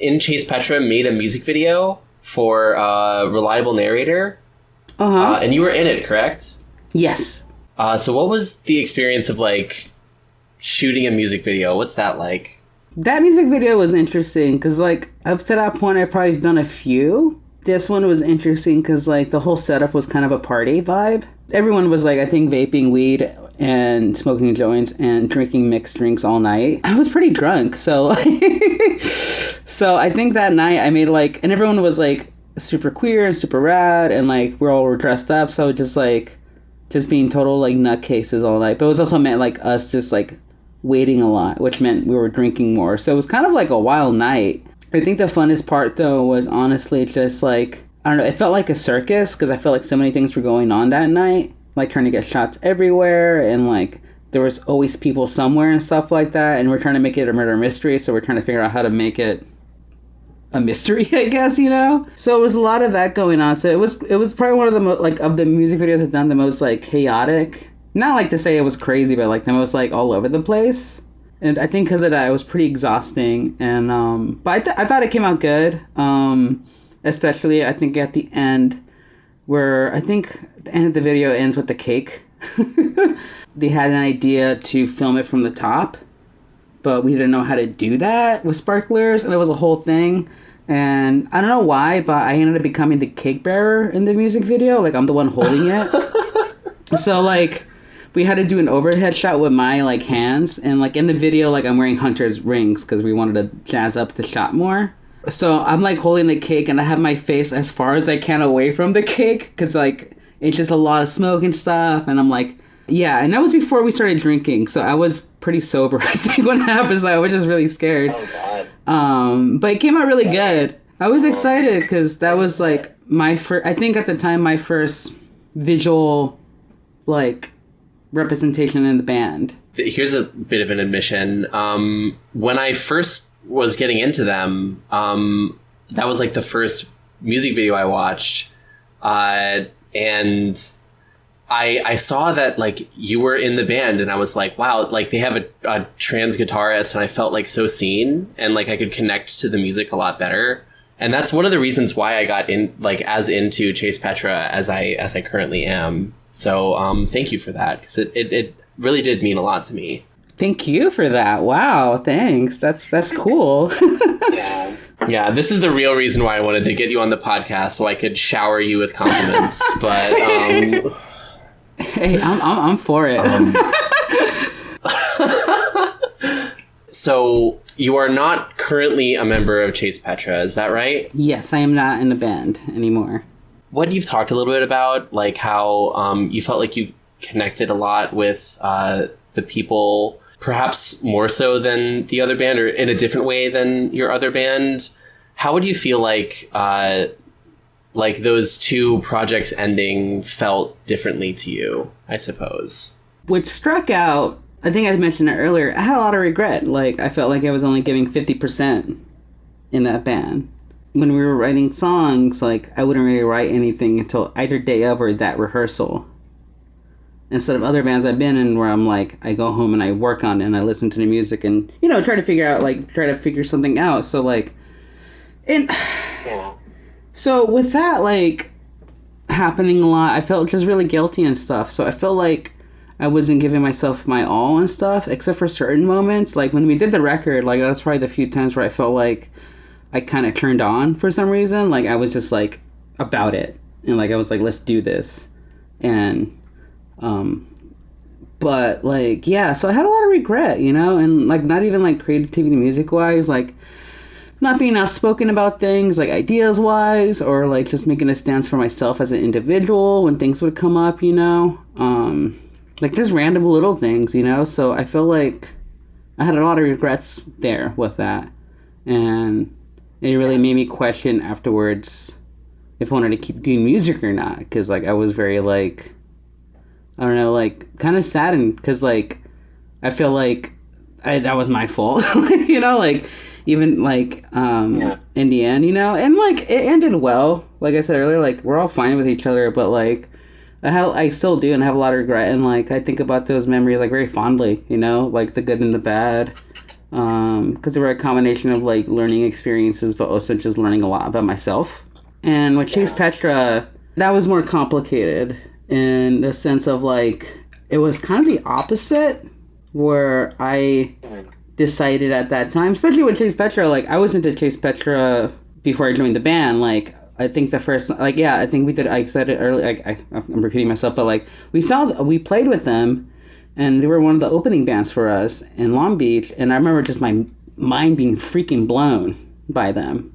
In Chase Petra made a music video for Reliable Narrator. Uh-huh. And you were in it, correct? Yes. So what was the experience of, like, shooting a music video? What's that like? That music video was interesting because, like, up to that point, I'd probably done a few. This one was interesting because, like, the whole setup was kind of a party vibe. Everyone was, like, I think vaping weed and smoking joints and drinking mixed drinks all night. I was pretty drunk, so, like, so I think that night I made, like, and everyone was, like, super queer and super rad, and, like, we all were dressed up, so just being total, like, nutcases all night. But it was also meant, like, us just, like, waiting a lot, which meant we were drinking more. So it was kind of like a wild night. I think the funnest part, though, was honestly just, like, I don't know, it felt like a circus because I felt like so many things were going on that night. Like, trying to get shots everywhere, and, like, there was always people somewhere and stuff like that, and we're trying to make it a murder mystery, so we're trying to figure out how to make it a mystery, I guess, you know? So it was a lot of that going on. So it was probably one of the of the music videos I've done, the most, like, chaotic. Not, like, to say it was crazy, but, like, the most, like, all over the place. And I think because of that, it was pretty exhausting. And, but I thought it came out good. Especially, I think, at the end, where I think the end of the video ends with the cake. They had an idea to film it from the top, but we didn't know how to do that with sparklers, and it was a whole thing. And I don't know why, but I ended up becoming the cake bearer in the music video. Like, I'm the one holding it. So, like, we had to do an overhead shot with my, like, hands. And, like, in the video, like, I'm wearing hunter's rings because we wanted to jazz up the shot more. So I'm, like, holding the cake, and I have my face as far as I can away from the cake because, like, it's just a lot of smoke and stuff. And I'm like, yeah. And that was before we started drinking. So I was pretty sober, I think, when it happened. So I was just really scared. Oh, God. But it came out really good. I was excited because that was, like, my first, I think at the time, my first visual, like, representation in the band. Here's a bit of an admission. When I first was getting into them, that was, like, the first music video I watched. and I saw that like you were in the band, and I was like, wow, like they have a trans guitarist, and I felt like so seen, and like I could connect to the music a lot better. And that's one of the reasons why I got in like as into Chase Petra as I currently am. So thank you for that, because it really did mean a lot to me. Thank you for that. Wow, thanks. That's cool. Yeah, this is the real reason why I wanted to get you on the podcast, so I could shower you with compliments. But hey, I'm for it. So you are not currently a member of Chase Petra, is that right? Yes, I am not in the band anymore. What you've talked a little bit about, like how you felt like you connected a lot with the people, perhaps more so than the other band, or in a different way than your other band. How would you feel like those two projects ending felt differently to you, I suppose? What struck out, I think I mentioned it earlier, I had a lot of regret. Like, I felt like I was only giving 50% in that band. When we were writing songs, like, I wouldn't really write anything until either day of or that rehearsal. Instead of other bands I've been in where I'm like, I go home and I work on it and I listen to the music and, you know, try to figure something out. So, like, so with that, like, happening a lot, I felt just really guilty and stuff. So I felt like I wasn't giving myself my all and stuff, except for certain moments. Like, when we did the record, like, that's probably the few times where I felt like I kind of turned on for some reason. Like, I was just, like, about it. And, like, I was like, let's do this. And, but, like, yeah, so I had a lot of regret, you know? And, like, not even, like, creativity music-wise, like, not being outspoken about things, like, ideas-wise, or, like, just making a stance for myself as an individual when things would come up, you know? Like, just random little things, you know? So I feel like I had a lot of regrets there with that. And it really made me question afterwards if I wanted to keep doing music or not. Because, like, I was very, like, I don't know, like, kind of saddened. Because, like, I feel like that was my fault. You know, like, even, like, in the end, you know? And, like, it ended well. Like I said earlier, like, we're all fine with each other. But, like, I still do and have a lot of regret, and like I think about those memories like very fondly, you know, like the good and the bad, because they were a combination of like learning experiences, but also just learning a lot about myself. And with Chase Petra, that was more complicated in the sense of like it was kind of the opposite, where I decided at that time, especially with Chase Petra, like I was into Chase Petra before I joined the band, like. I think the first, like, yeah, I think we did, I said it earlier, like, I'm repeating myself, but, like, we played with them, and they were one of the opening bands for us in Long Beach, and I remember just my mind being freaking blown by them.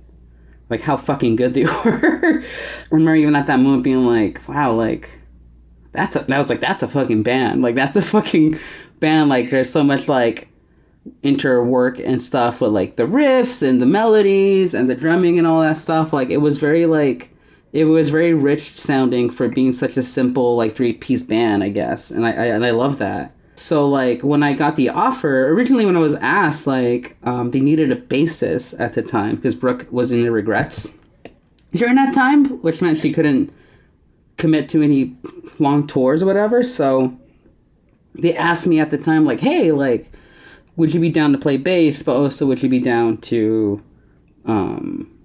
Like, how fucking good they were. I remember even at that moment being like, wow, like, that's a fucking band. Like, that's a fucking band. Like, there's so much, like, interwork and stuff with like the riffs and the melodies and the drumming and all that stuff. Like it was very rich sounding for being such a simple like 3-piece band, I guess, and I love that. So like when I got the offer originally, when I was asked, like they needed a bassist at the time because Brooke was in the Regrets during that time, which meant she couldn't commit to any long tours or whatever. So they asked me at the time, like, hey, like, would you be down to play bass, but also would you be down to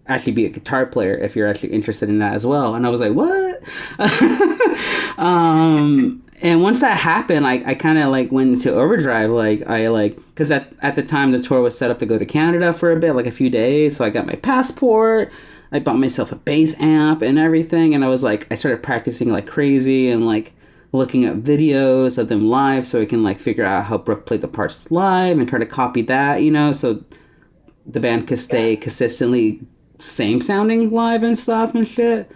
actually be a guitar player if you're actually interested in that as well? And I was like, what? And once that happened, I kind of like went into overdrive. Like I like, because at the time the tour was set up to go to Canada for a bit, like a few days. So I got my passport. I bought myself a bass amp and everything. And I was like, I started practicing like crazy and like looking at videos of them live so I can like figure out how Brooke played the parts live and try to copy that, you know, so the band could stay consistently same sounding live and stuff and shit.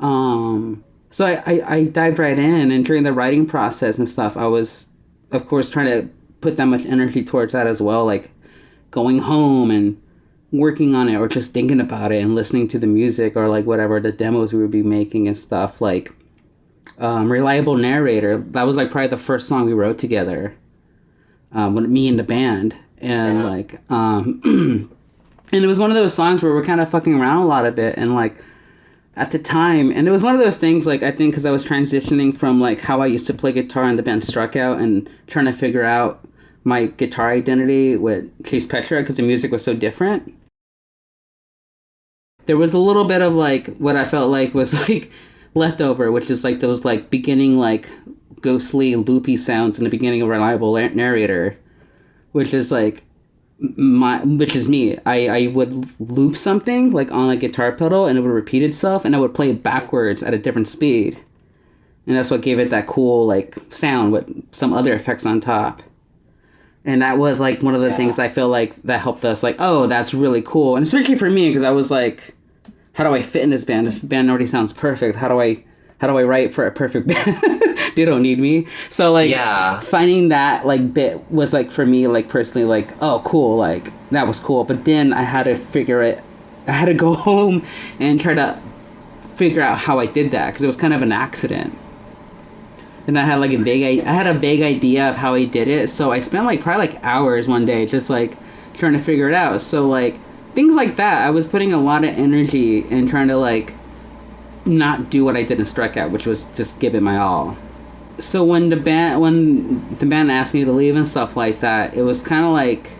So I dived right in, and during the writing process and stuff, I was, of course, trying to put that much energy towards that as well, like going home and working on it or just thinking about it and listening to the music or like whatever the demos we would be making and stuff. Like Reliable Narrator, that was like probably the first song we wrote together with me and the band. And like and it was one of those songs where we're kind of fucking around a lot of it, and like at the time, and it was one of those things, like, I think because I was transitioning from, like, how I used to play guitar in the band Struck Out and trying to figure out my guitar identity with Chase Petra because the music was so different. There was a little bit of, like, what I felt like was, like, leftover, which is, like, those, like, beginning, like, ghostly, loopy sounds in the beginning of Reliable Narrator, which is, like, which is me. I would loop something like on a guitar pedal and it would repeat itself and I would play it backwards at a different speed. And that's what gave it that cool like sound with some other effects on top. And that was like one of the things I feel like that helped us like, oh, that's really cool. And especially for me, because I was like, how do I fit in this band? This band already sounds perfect. How do I write for a perfect band? They don't need me. So like finding that like bit was like for me like personally like, oh cool, like that was cool. But then I had to figure it. I had to go home and try to figure out how I did that because it was kind of an accident. And I had like a vague idea of how I did it. So I spent like probably like hours one day just like trying to figure it out. So like things like that, I was putting a lot of energy in trying to like not do what I did in Struck Out, which was just give it my all. So when the band asked me to leave and stuff like that, it was kind of like,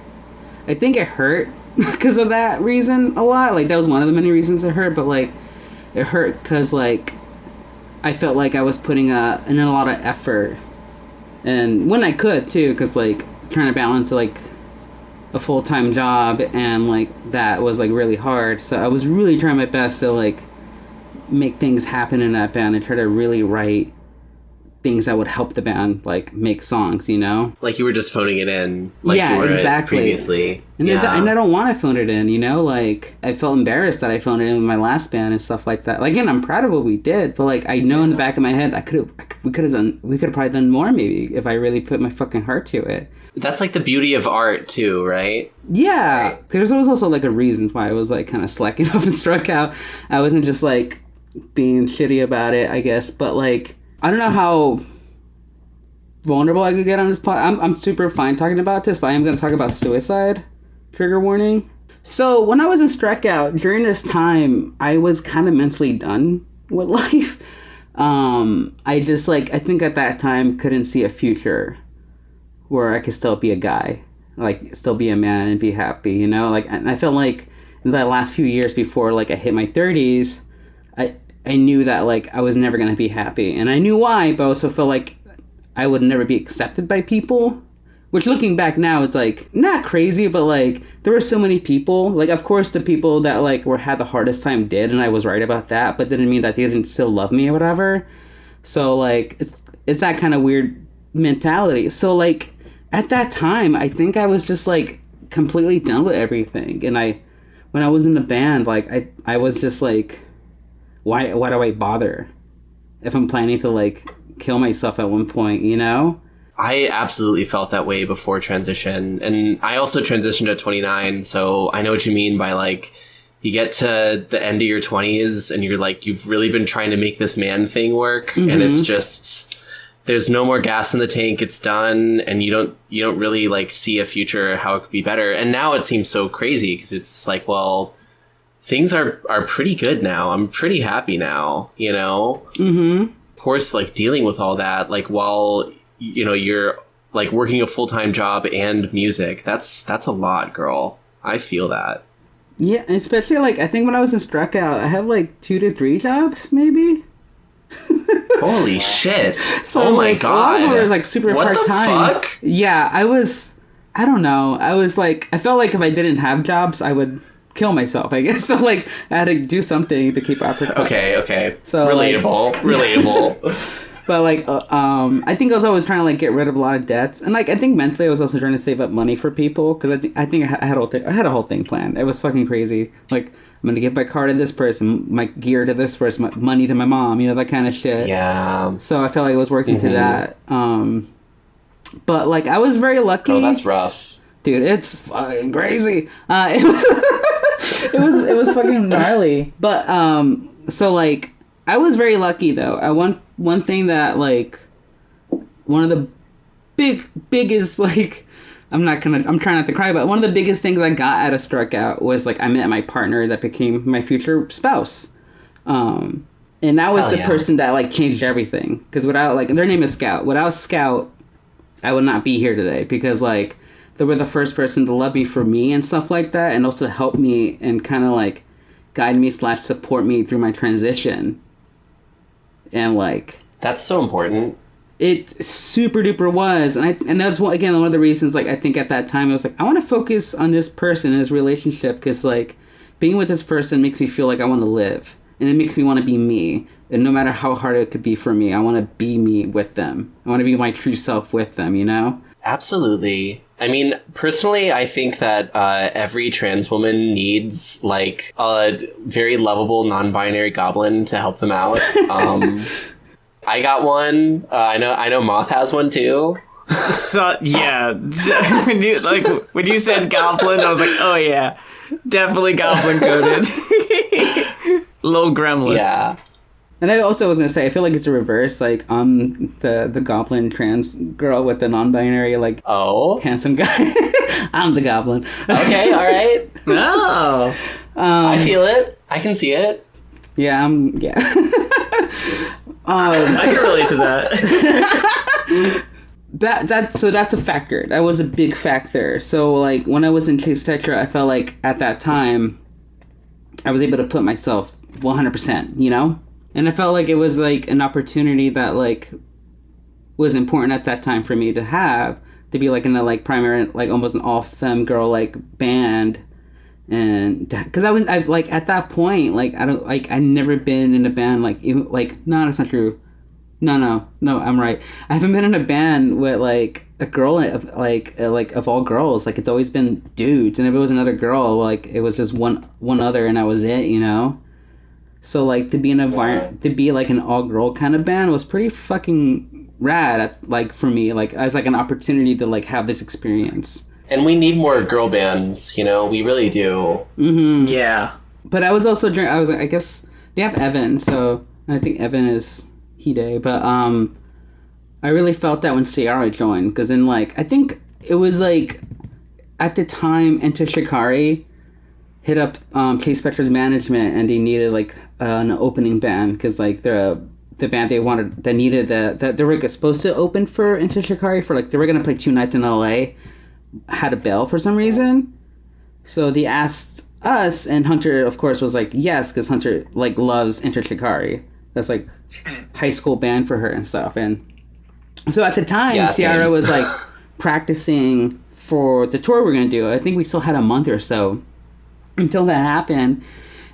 I think it hurt because of that reason a lot. Like that was one of the many reasons it hurt, but like it hurt because like I felt like I was putting in a lot of effort, and when I could too, because like trying to balance like a full-time job and like that was like really hard. So I was really trying my best to like make things happen in that band and try to really write things that would help the band like make songs, you know, like you were just phoning it in like you were exactly previously. And I don't want to phone it in, you know, like I felt embarrassed that I phoned it in with my last band and stuff like that. Like, again, I'm proud of what we did, but like I know in the back of my head we could have probably done more maybe if I really put my fucking heart to it. That's like the beauty of art too, right? Yeah, there's also like a reason why I was like kind of slacking off and Struck Out. I wasn't just like being shitty about it, I guess, but like I don't know how vulnerable I could get on this pod. I'm super fine talking about this, but I am going to talk about suicide. Trigger warning. So when I was in Struck Out, during this time, I was kind of mentally done with life. I just like, I think at that time couldn't see a future where I could still be a guy, like still be a man and be happy, you know? Like, and I felt like in the last few years before like I hit my 30s, I knew that like I was never going to be happy, and I knew why, but I also felt like I would never be accepted by people, which looking back now, it's like not crazy, but like there were so many people, like of course the people that like had the hardest time did, and I was right about that, but didn't mean that they didn't still love me or whatever. So like it's that kind of weird mentality. So like at that time, I think I was just like completely done with everything, and when I was in the band, like I was just like, why do I bother if I'm planning to like kill myself at one point, you know? I absolutely felt that way before transition, and I also transitioned at 29, so I know what you mean by like you get to the end of your 20s and you're like, you've really been trying to make this man thing work, and it's just there's no more gas in the tank, it's done, and you don't really like see a future how it could be better. And now it seems so crazy because it's like, well, things are pretty good now. I'm pretty happy now, you know? Of course, like dealing with all that, like while, you know, you're like working a full-time job and music, that's a lot, girl. I feel that. Yeah, especially like, I think when I was in Struck Out, I had like 2 to 3 jobs, maybe? Holy shit. So, oh my like, god. A lot of them was like super what part-time. What the fuck? Yeah, I don't know. I was like, I felt like if I didn't have jobs, I would kill myself, I guess. So like I had to do something to keep up. Okay. So relatable. But like I think I was always trying to like get rid of a lot of debts, and like I think mentally I was also trying to save up money for people, because I think I had a whole thing planned. It was fucking crazy. Like, I'm gonna give my car to this person, my gear to this person, my money to my mom, you know, that kind of shit. Yeah. So I felt like I was working to that. But like I was very lucky. Oh, that's rough. Dude, it's fucking crazy. It was fucking gnarly. But so like I was very lucky though. One thing that like one of the biggest like I'm trying not to cry, but one of the biggest things I got out of Struck Out was like I met my partner that became my future spouse. And that was Hell the yeah. person that like changed everything. Because without like their name is Scout. Without Scout, I would not be here today. Because like they were the first person to love me for me and stuff like that, and also help me and kind of like guide me / support me through my transition. And like That's so important. it super duper was, and that's one of the reasons. Like I think at that time I was like, I want to focus on this person and his relationship because like being with this person makes me feel like I want to live, and it makes me want to be me. And no matter how hard it could be for me, I want to be me with them. I want to be my true self with them. You know? Absolutely. I mean, personally, I think that every trans woman needs like a very lovable non-binary goblin to help them out. I got one. I know Moth has one too. So yeah, when you said goblin, I was like, oh yeah, definitely goblin coded. Little gremlin. Yeah. And I also was gonna say, I feel like it's a reverse. Like I'm the goblin trans girl with the non-binary like handsome guy. I'm the goblin. Okay. All right. Oh, I feel it. I can see it. Yeah. I can relate to that. So that's a factor. That was a big factor. So like when I was in Chase Petra, I felt like at that time I was able to put myself 100%, you know? And I felt like it was like an opportunity that like was important at that time for me to have, to be like in a like primary, like almost an all femme girl like band. And because I've like at that point, like I never been in a band like even, like no, that's not true. No, I'm right. I haven't been in a band with like a girl like of all girls. Like it's always been dudes, and if it was another girl, like it was just one other, and that was it, you know. So like to be in to be like an all girl kind of band was pretty fucking rad. Like for me, like as like an opportunity to like have this experience. And we need more girl bands, you know, we really do. Mm-hmm. Yeah. But I was also I guess they have Evan, so I think Evan is Hide. But I really felt that when Ciara joined, because then like I think it was like at the time Enter Shikari hit up Chase Petra's management, and they needed like an opening band because like the band they wanted that needed that they were supposed to open for Enter Shikari for like they were gonna play 2 nights in LA. Had a bail for some reason, so they asked us, and Hunter of course was like yes, because Hunter like loves Enter Shikari. That's like high school band for her and stuff. And so at the time Ciara was like practicing for the tour we're gonna do. I think we still had a month or so until that happened,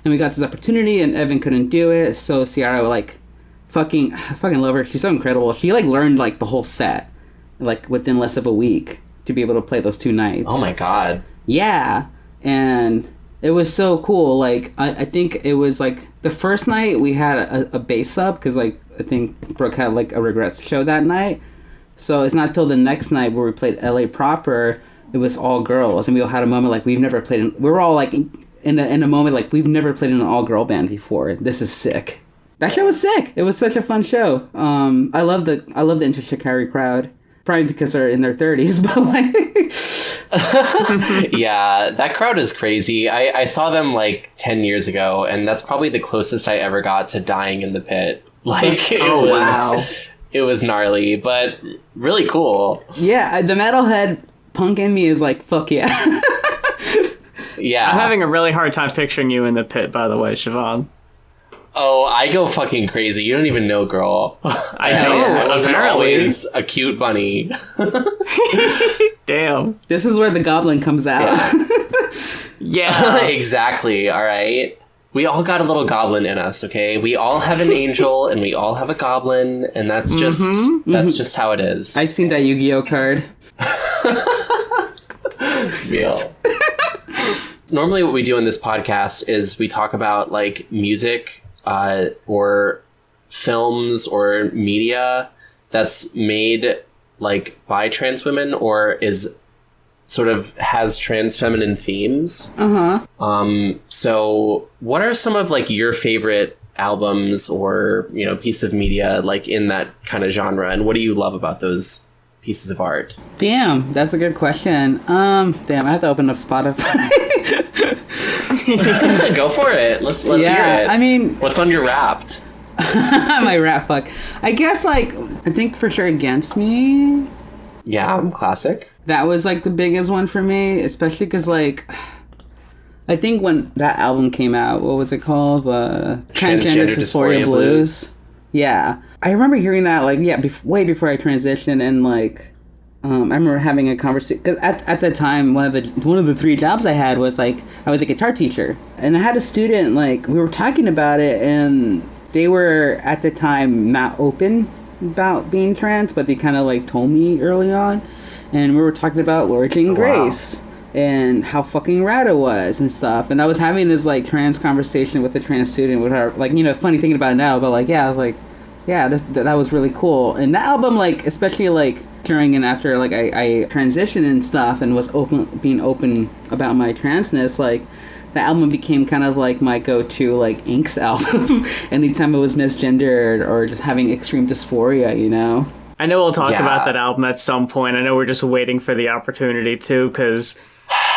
and we got this opportunity, and Evan couldn't do it, so Ciara like fucking love her. She's so incredible. She like learned like the whole set like within less of a week to be able to play those 2 nights. Oh my god. Yeah. And it was so cool. Like, I think it was like the first night we had a bass sub, because like I think Brooke had like a regrets show that night. So it's not till the next night where we played LA proper, it was all girls. And we all had a moment like we were all like in a moment like we've never played in an all girl band before. This is sick. That show was sick. It was such a fun show. I love the Enter Shikari crowd. Probably because they're in their 30s, but like... Yeah, that crowd is crazy. I saw them like 10 years ago, and that's probably the closest I ever got to dying in the pit. Like, it was gnarly, but really cool. Yeah, the metalhead punk in me is like, fuck yeah. Yeah. I'm having a really hard time picturing you in the pit, by the way, Siobhan. Oh, I go fucking crazy. You don't even know, girl. I don't. I wasn't always a cute bunny. Damn. This is where the goblin comes out. Yeah. Exactly. All right. We all got a little goblin in us, okay? We all have an angel, and we all have a goblin, and that's just just how it is. I've seen that Yu-Gi-Oh card. Real. Normally what we do in this podcast is we talk about like music or films or media that's made like by trans women or is sort of has trans feminine themes. So what are some of like your favorite albums or, you know, piece of media like in that kind of genre, and what do you love about those pieces of art? Damn, that's a good question. Damn, I have to open up Spotify. Go for it. Let's hear it. I mean, what's on your Wrapped? My rap fuck. I guess I think for sure Against Me. Yeah, classic. That was the biggest one for me, especially because I think when that album came out, what was it called? Transgender Dysphoria Blues. Yeah. I remember hearing that, way before I transitioned, and, I remember having a conversation, because at the time, one of the 3 jobs I had was, I was a guitar teacher. And I had a student, we were talking about it, and they were, at the time, not open about being trans, but they kind of, told me early on. And we were talking about Laura Jane Grace. Wow. And how fucking rad it was and stuff. And I was having this trans conversation with a trans student with her, funny thinking about it now, but I was that was really cool. And that album, especially during and after I transitioned and stuff and was being open about my transness, the album became kind of my go-to angst album anytime it was misgendered or just having extreme dysphoria, you know? I know we'll talk about that album at some point. I know we're just waiting for the opportunity to, because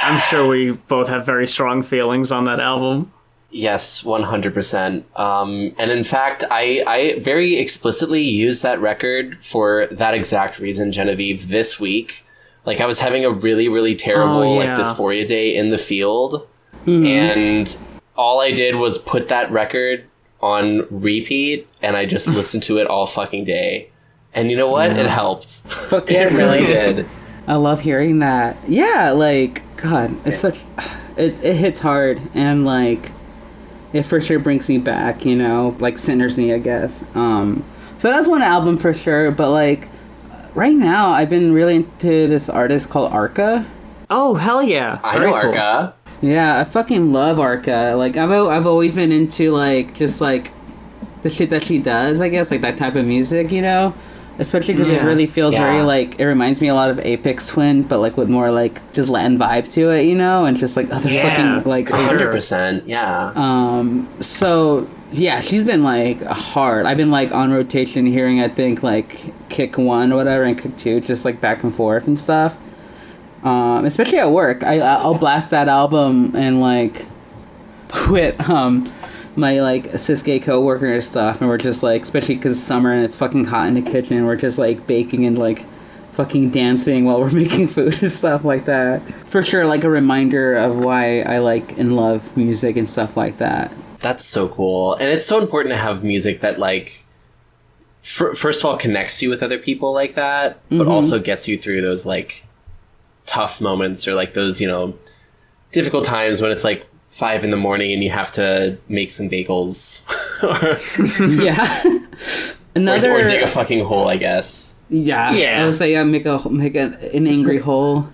I'm sure we both have very strong feelings on that album. Yes, 100%. And in fact, I very explicitly used that record for that exact reason, Genevieve, this week. I was having a really, really terrible dysphoria day in the field. Mm-hmm. And all I did was put that record on repeat, and I just listened to it all fucking day. And you know what? It helped. Fuck yeah, it really did. I love hearing that. Yeah, God, it's it hits hard, and it for sure brings me back, you know, centers me, I guess. So that's one album for sure, but right now I've been really into this artist called Arca. Oh, hell yeah. I know Arca. Yeah, I fucking love Arca. I've always been into just the shit that she does, I guess, that type of music, you know? Especially because it really feels very it reminds me a lot of Aphex Twin, but with more just Latin vibe to it, you know, and just other fucking 100%, yeah. So yeah, she's been hard. I've been on rotation hearing, I think Kick 1 or whatever and Kick 2, just back and forth and stuff. Especially at work, I'll blast that album and with my cis gay coworker and stuff, and we're just especially because it's summer and it's fucking hot in the kitchen, we're just baking and fucking dancing while we're making food and stuff like that. For sure, a reminder of why I and love music and stuff like that. That's so cool. And it's so important to have music that first of all connects you with other people like that, but also gets you through those tough moments or those, you know, difficult times when it's 5 a.m. and you have to make some bagels. Yeah. Or dig a fucking hole, I guess. Yeah. I would say make an angry hole.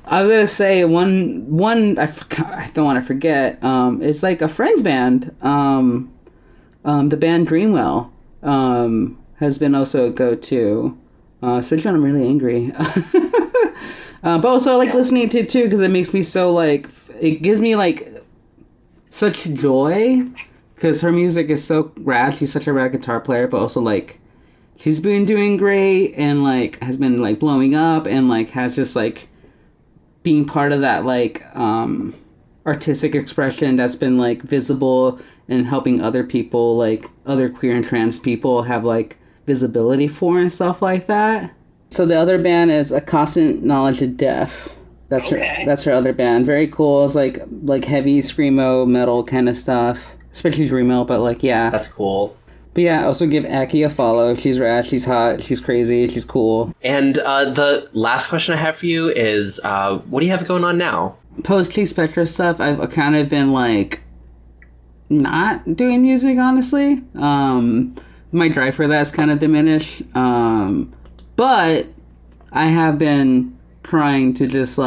I was gonna say one I don't want to forget. It's a friend's band. The band Dreamwell has been also a go-to, especially when I'm really angry. But also listening to it too, because it makes me so it gives me such joy, because her music is so rad. She's such a rad guitar player, but also she's been doing great and has been blowing up and has just being part of that artistic expression that's been visible and helping other people, other queer and trans people have visibility for and stuff like that. So the other band is A Constant Knowledge of Death. That's her other band. Very cool. It's heavy screamo metal kind of stuff, especially screamo. But yeah, that's cool. But yeah, also give Aki a follow. She's rad. She's hot. She's crazy. She's cool. And the last question I have for you is, what do you have going on now? Post Chase Petra stuff, I've kind of been not doing music, honestly. My drive for that's kind of diminished. But I have been trying to just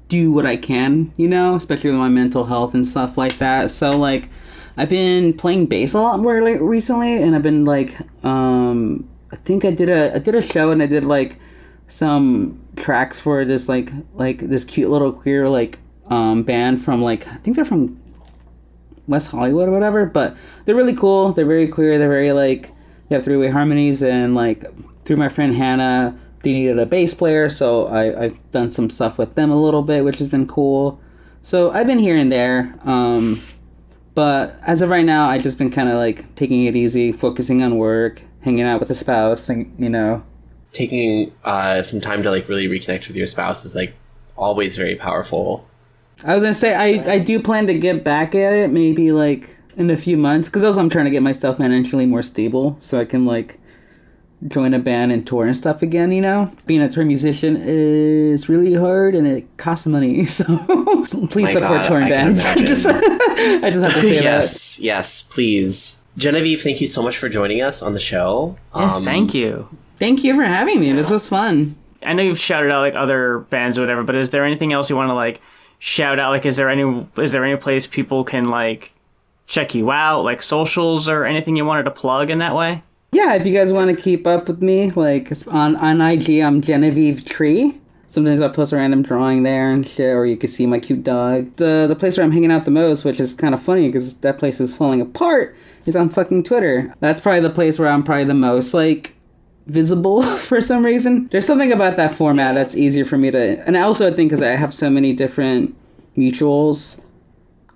do what I can, you know, especially with my mental health and stuff like that. So I've been playing bass a lot more recently, and I've been I think I did a show, and I did some tracks for this this cute little queer band from I think they're from West Hollywood or whatever, but they're really cool. They're very queer. They're very they have 3-way harmonies, and through my friend Hannah they needed a bass player, so I've done some stuff with them a little bit, which has been cool. So I've been here and there, but as of right now, I've just been kind of like taking it easy, focusing on work, hanging out with the spouse, and, you know. Taking some time to like really reconnect with your spouse is like always very powerful. I was gonna say I do plan to get back at it maybe like in a few months, because also I'm trying to get myself financially more stable so I can like join a band and tour and stuff again, you know? Being a touring musician is really hard and it costs money, so please support touring bands. I just have to say that. Yes, please. Genevieve, thank you so much for joining us on the show. Yes, thank you. Thank you for having me. This was fun. I know you've shouted out like other bands or whatever, but is there anything else you want to like shout out? Like, is there any place people can like check you out, like socials or anything you wanted to plug in that way? Yeah, if you guys want to keep up with me, like on IG, I'm Genevieve Tree. Sometimes I'll post a random drawing there and shit, or you can see my cute dog. The place where I'm hanging out the most, which is kind of funny because that place is falling apart, is on fucking Twitter. That's probably the place where I'm probably the most like visible for some reason. There's something about that format that's easier for me to, and I also think because I have so many different mutuals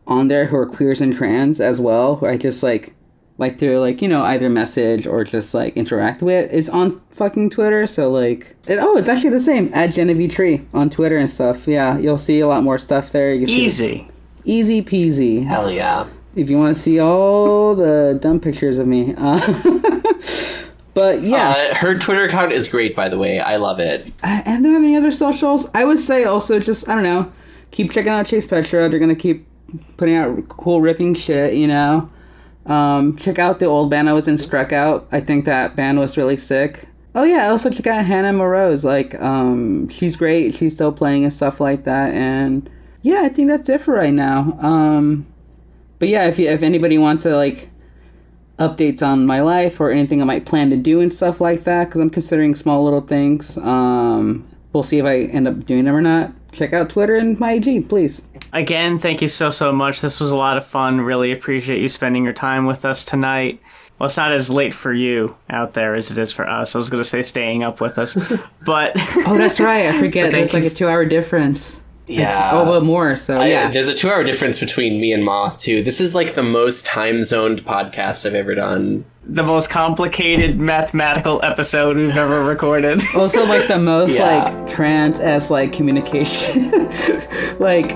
on there who are queers and trans as well, who I just like to like, you know, either message or just like interact with. It's on fucking Twitter, so like it's actually the same at Genevieve Tree on Twitter and stuff. Yeah, you'll see a lot more stuff there. You Easy peasy. Hell yeah. If you want to see all the dumb pictures of me. But yeah. Her Twitter account is great, by the way. I love it. I don't have any other socials. I would say also just, I don't know, keep checking out Chase Petra. They're going to keep putting out cool ripping shit, you know. Check out the old band I was in, Struck Out. I think that band was really sick. Oh yeah, also check out Hannah Morose. Like, she's great. She's still playing and stuff like that. And yeah, I think that's it for right now. But yeah, if anybody wants to like updates on my life or anything I might plan to do and stuff like that, because I'm considering small little things. We'll see if I end up doing them or not. Check out Twitter and my IG, please. Again, thank you so much. This was a lot of fun. Really appreciate you spending your time with us tonight. Well, it's not as late for you out there as it is for us. I was going to say staying up with us, but... Oh, that's right. I forget. There's like a 2-hour difference. Yeah. Oh, well, more, so yeah. There's a 2-hour difference between me and Moth, too. This is like the most time-zoned podcast I've ever done. The most complicated mathematical episode we've ever recorded. Also, like, the most, like, trans-esque, like, communication. Like,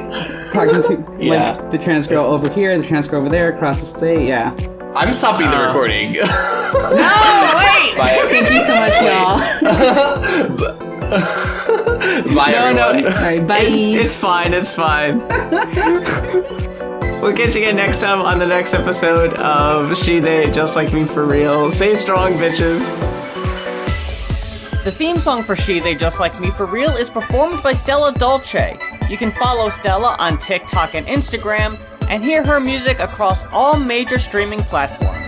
talking to, like, the trans girl over here, the trans girl over there, across the state, yeah. I'm stopping the recording. No, wait! Bye. Thank you so much, y'all. Bye, everyone. All right, bye. It's fine. We'll catch you again next time on the next episode of She, They, Just Like Me For Real. Stay strong, bitches. The theme song for She, They, Just Like Me For Real is performed by Stella Dolce. You can follow Stella on TikTok and Instagram and hear her music across all major streaming platforms.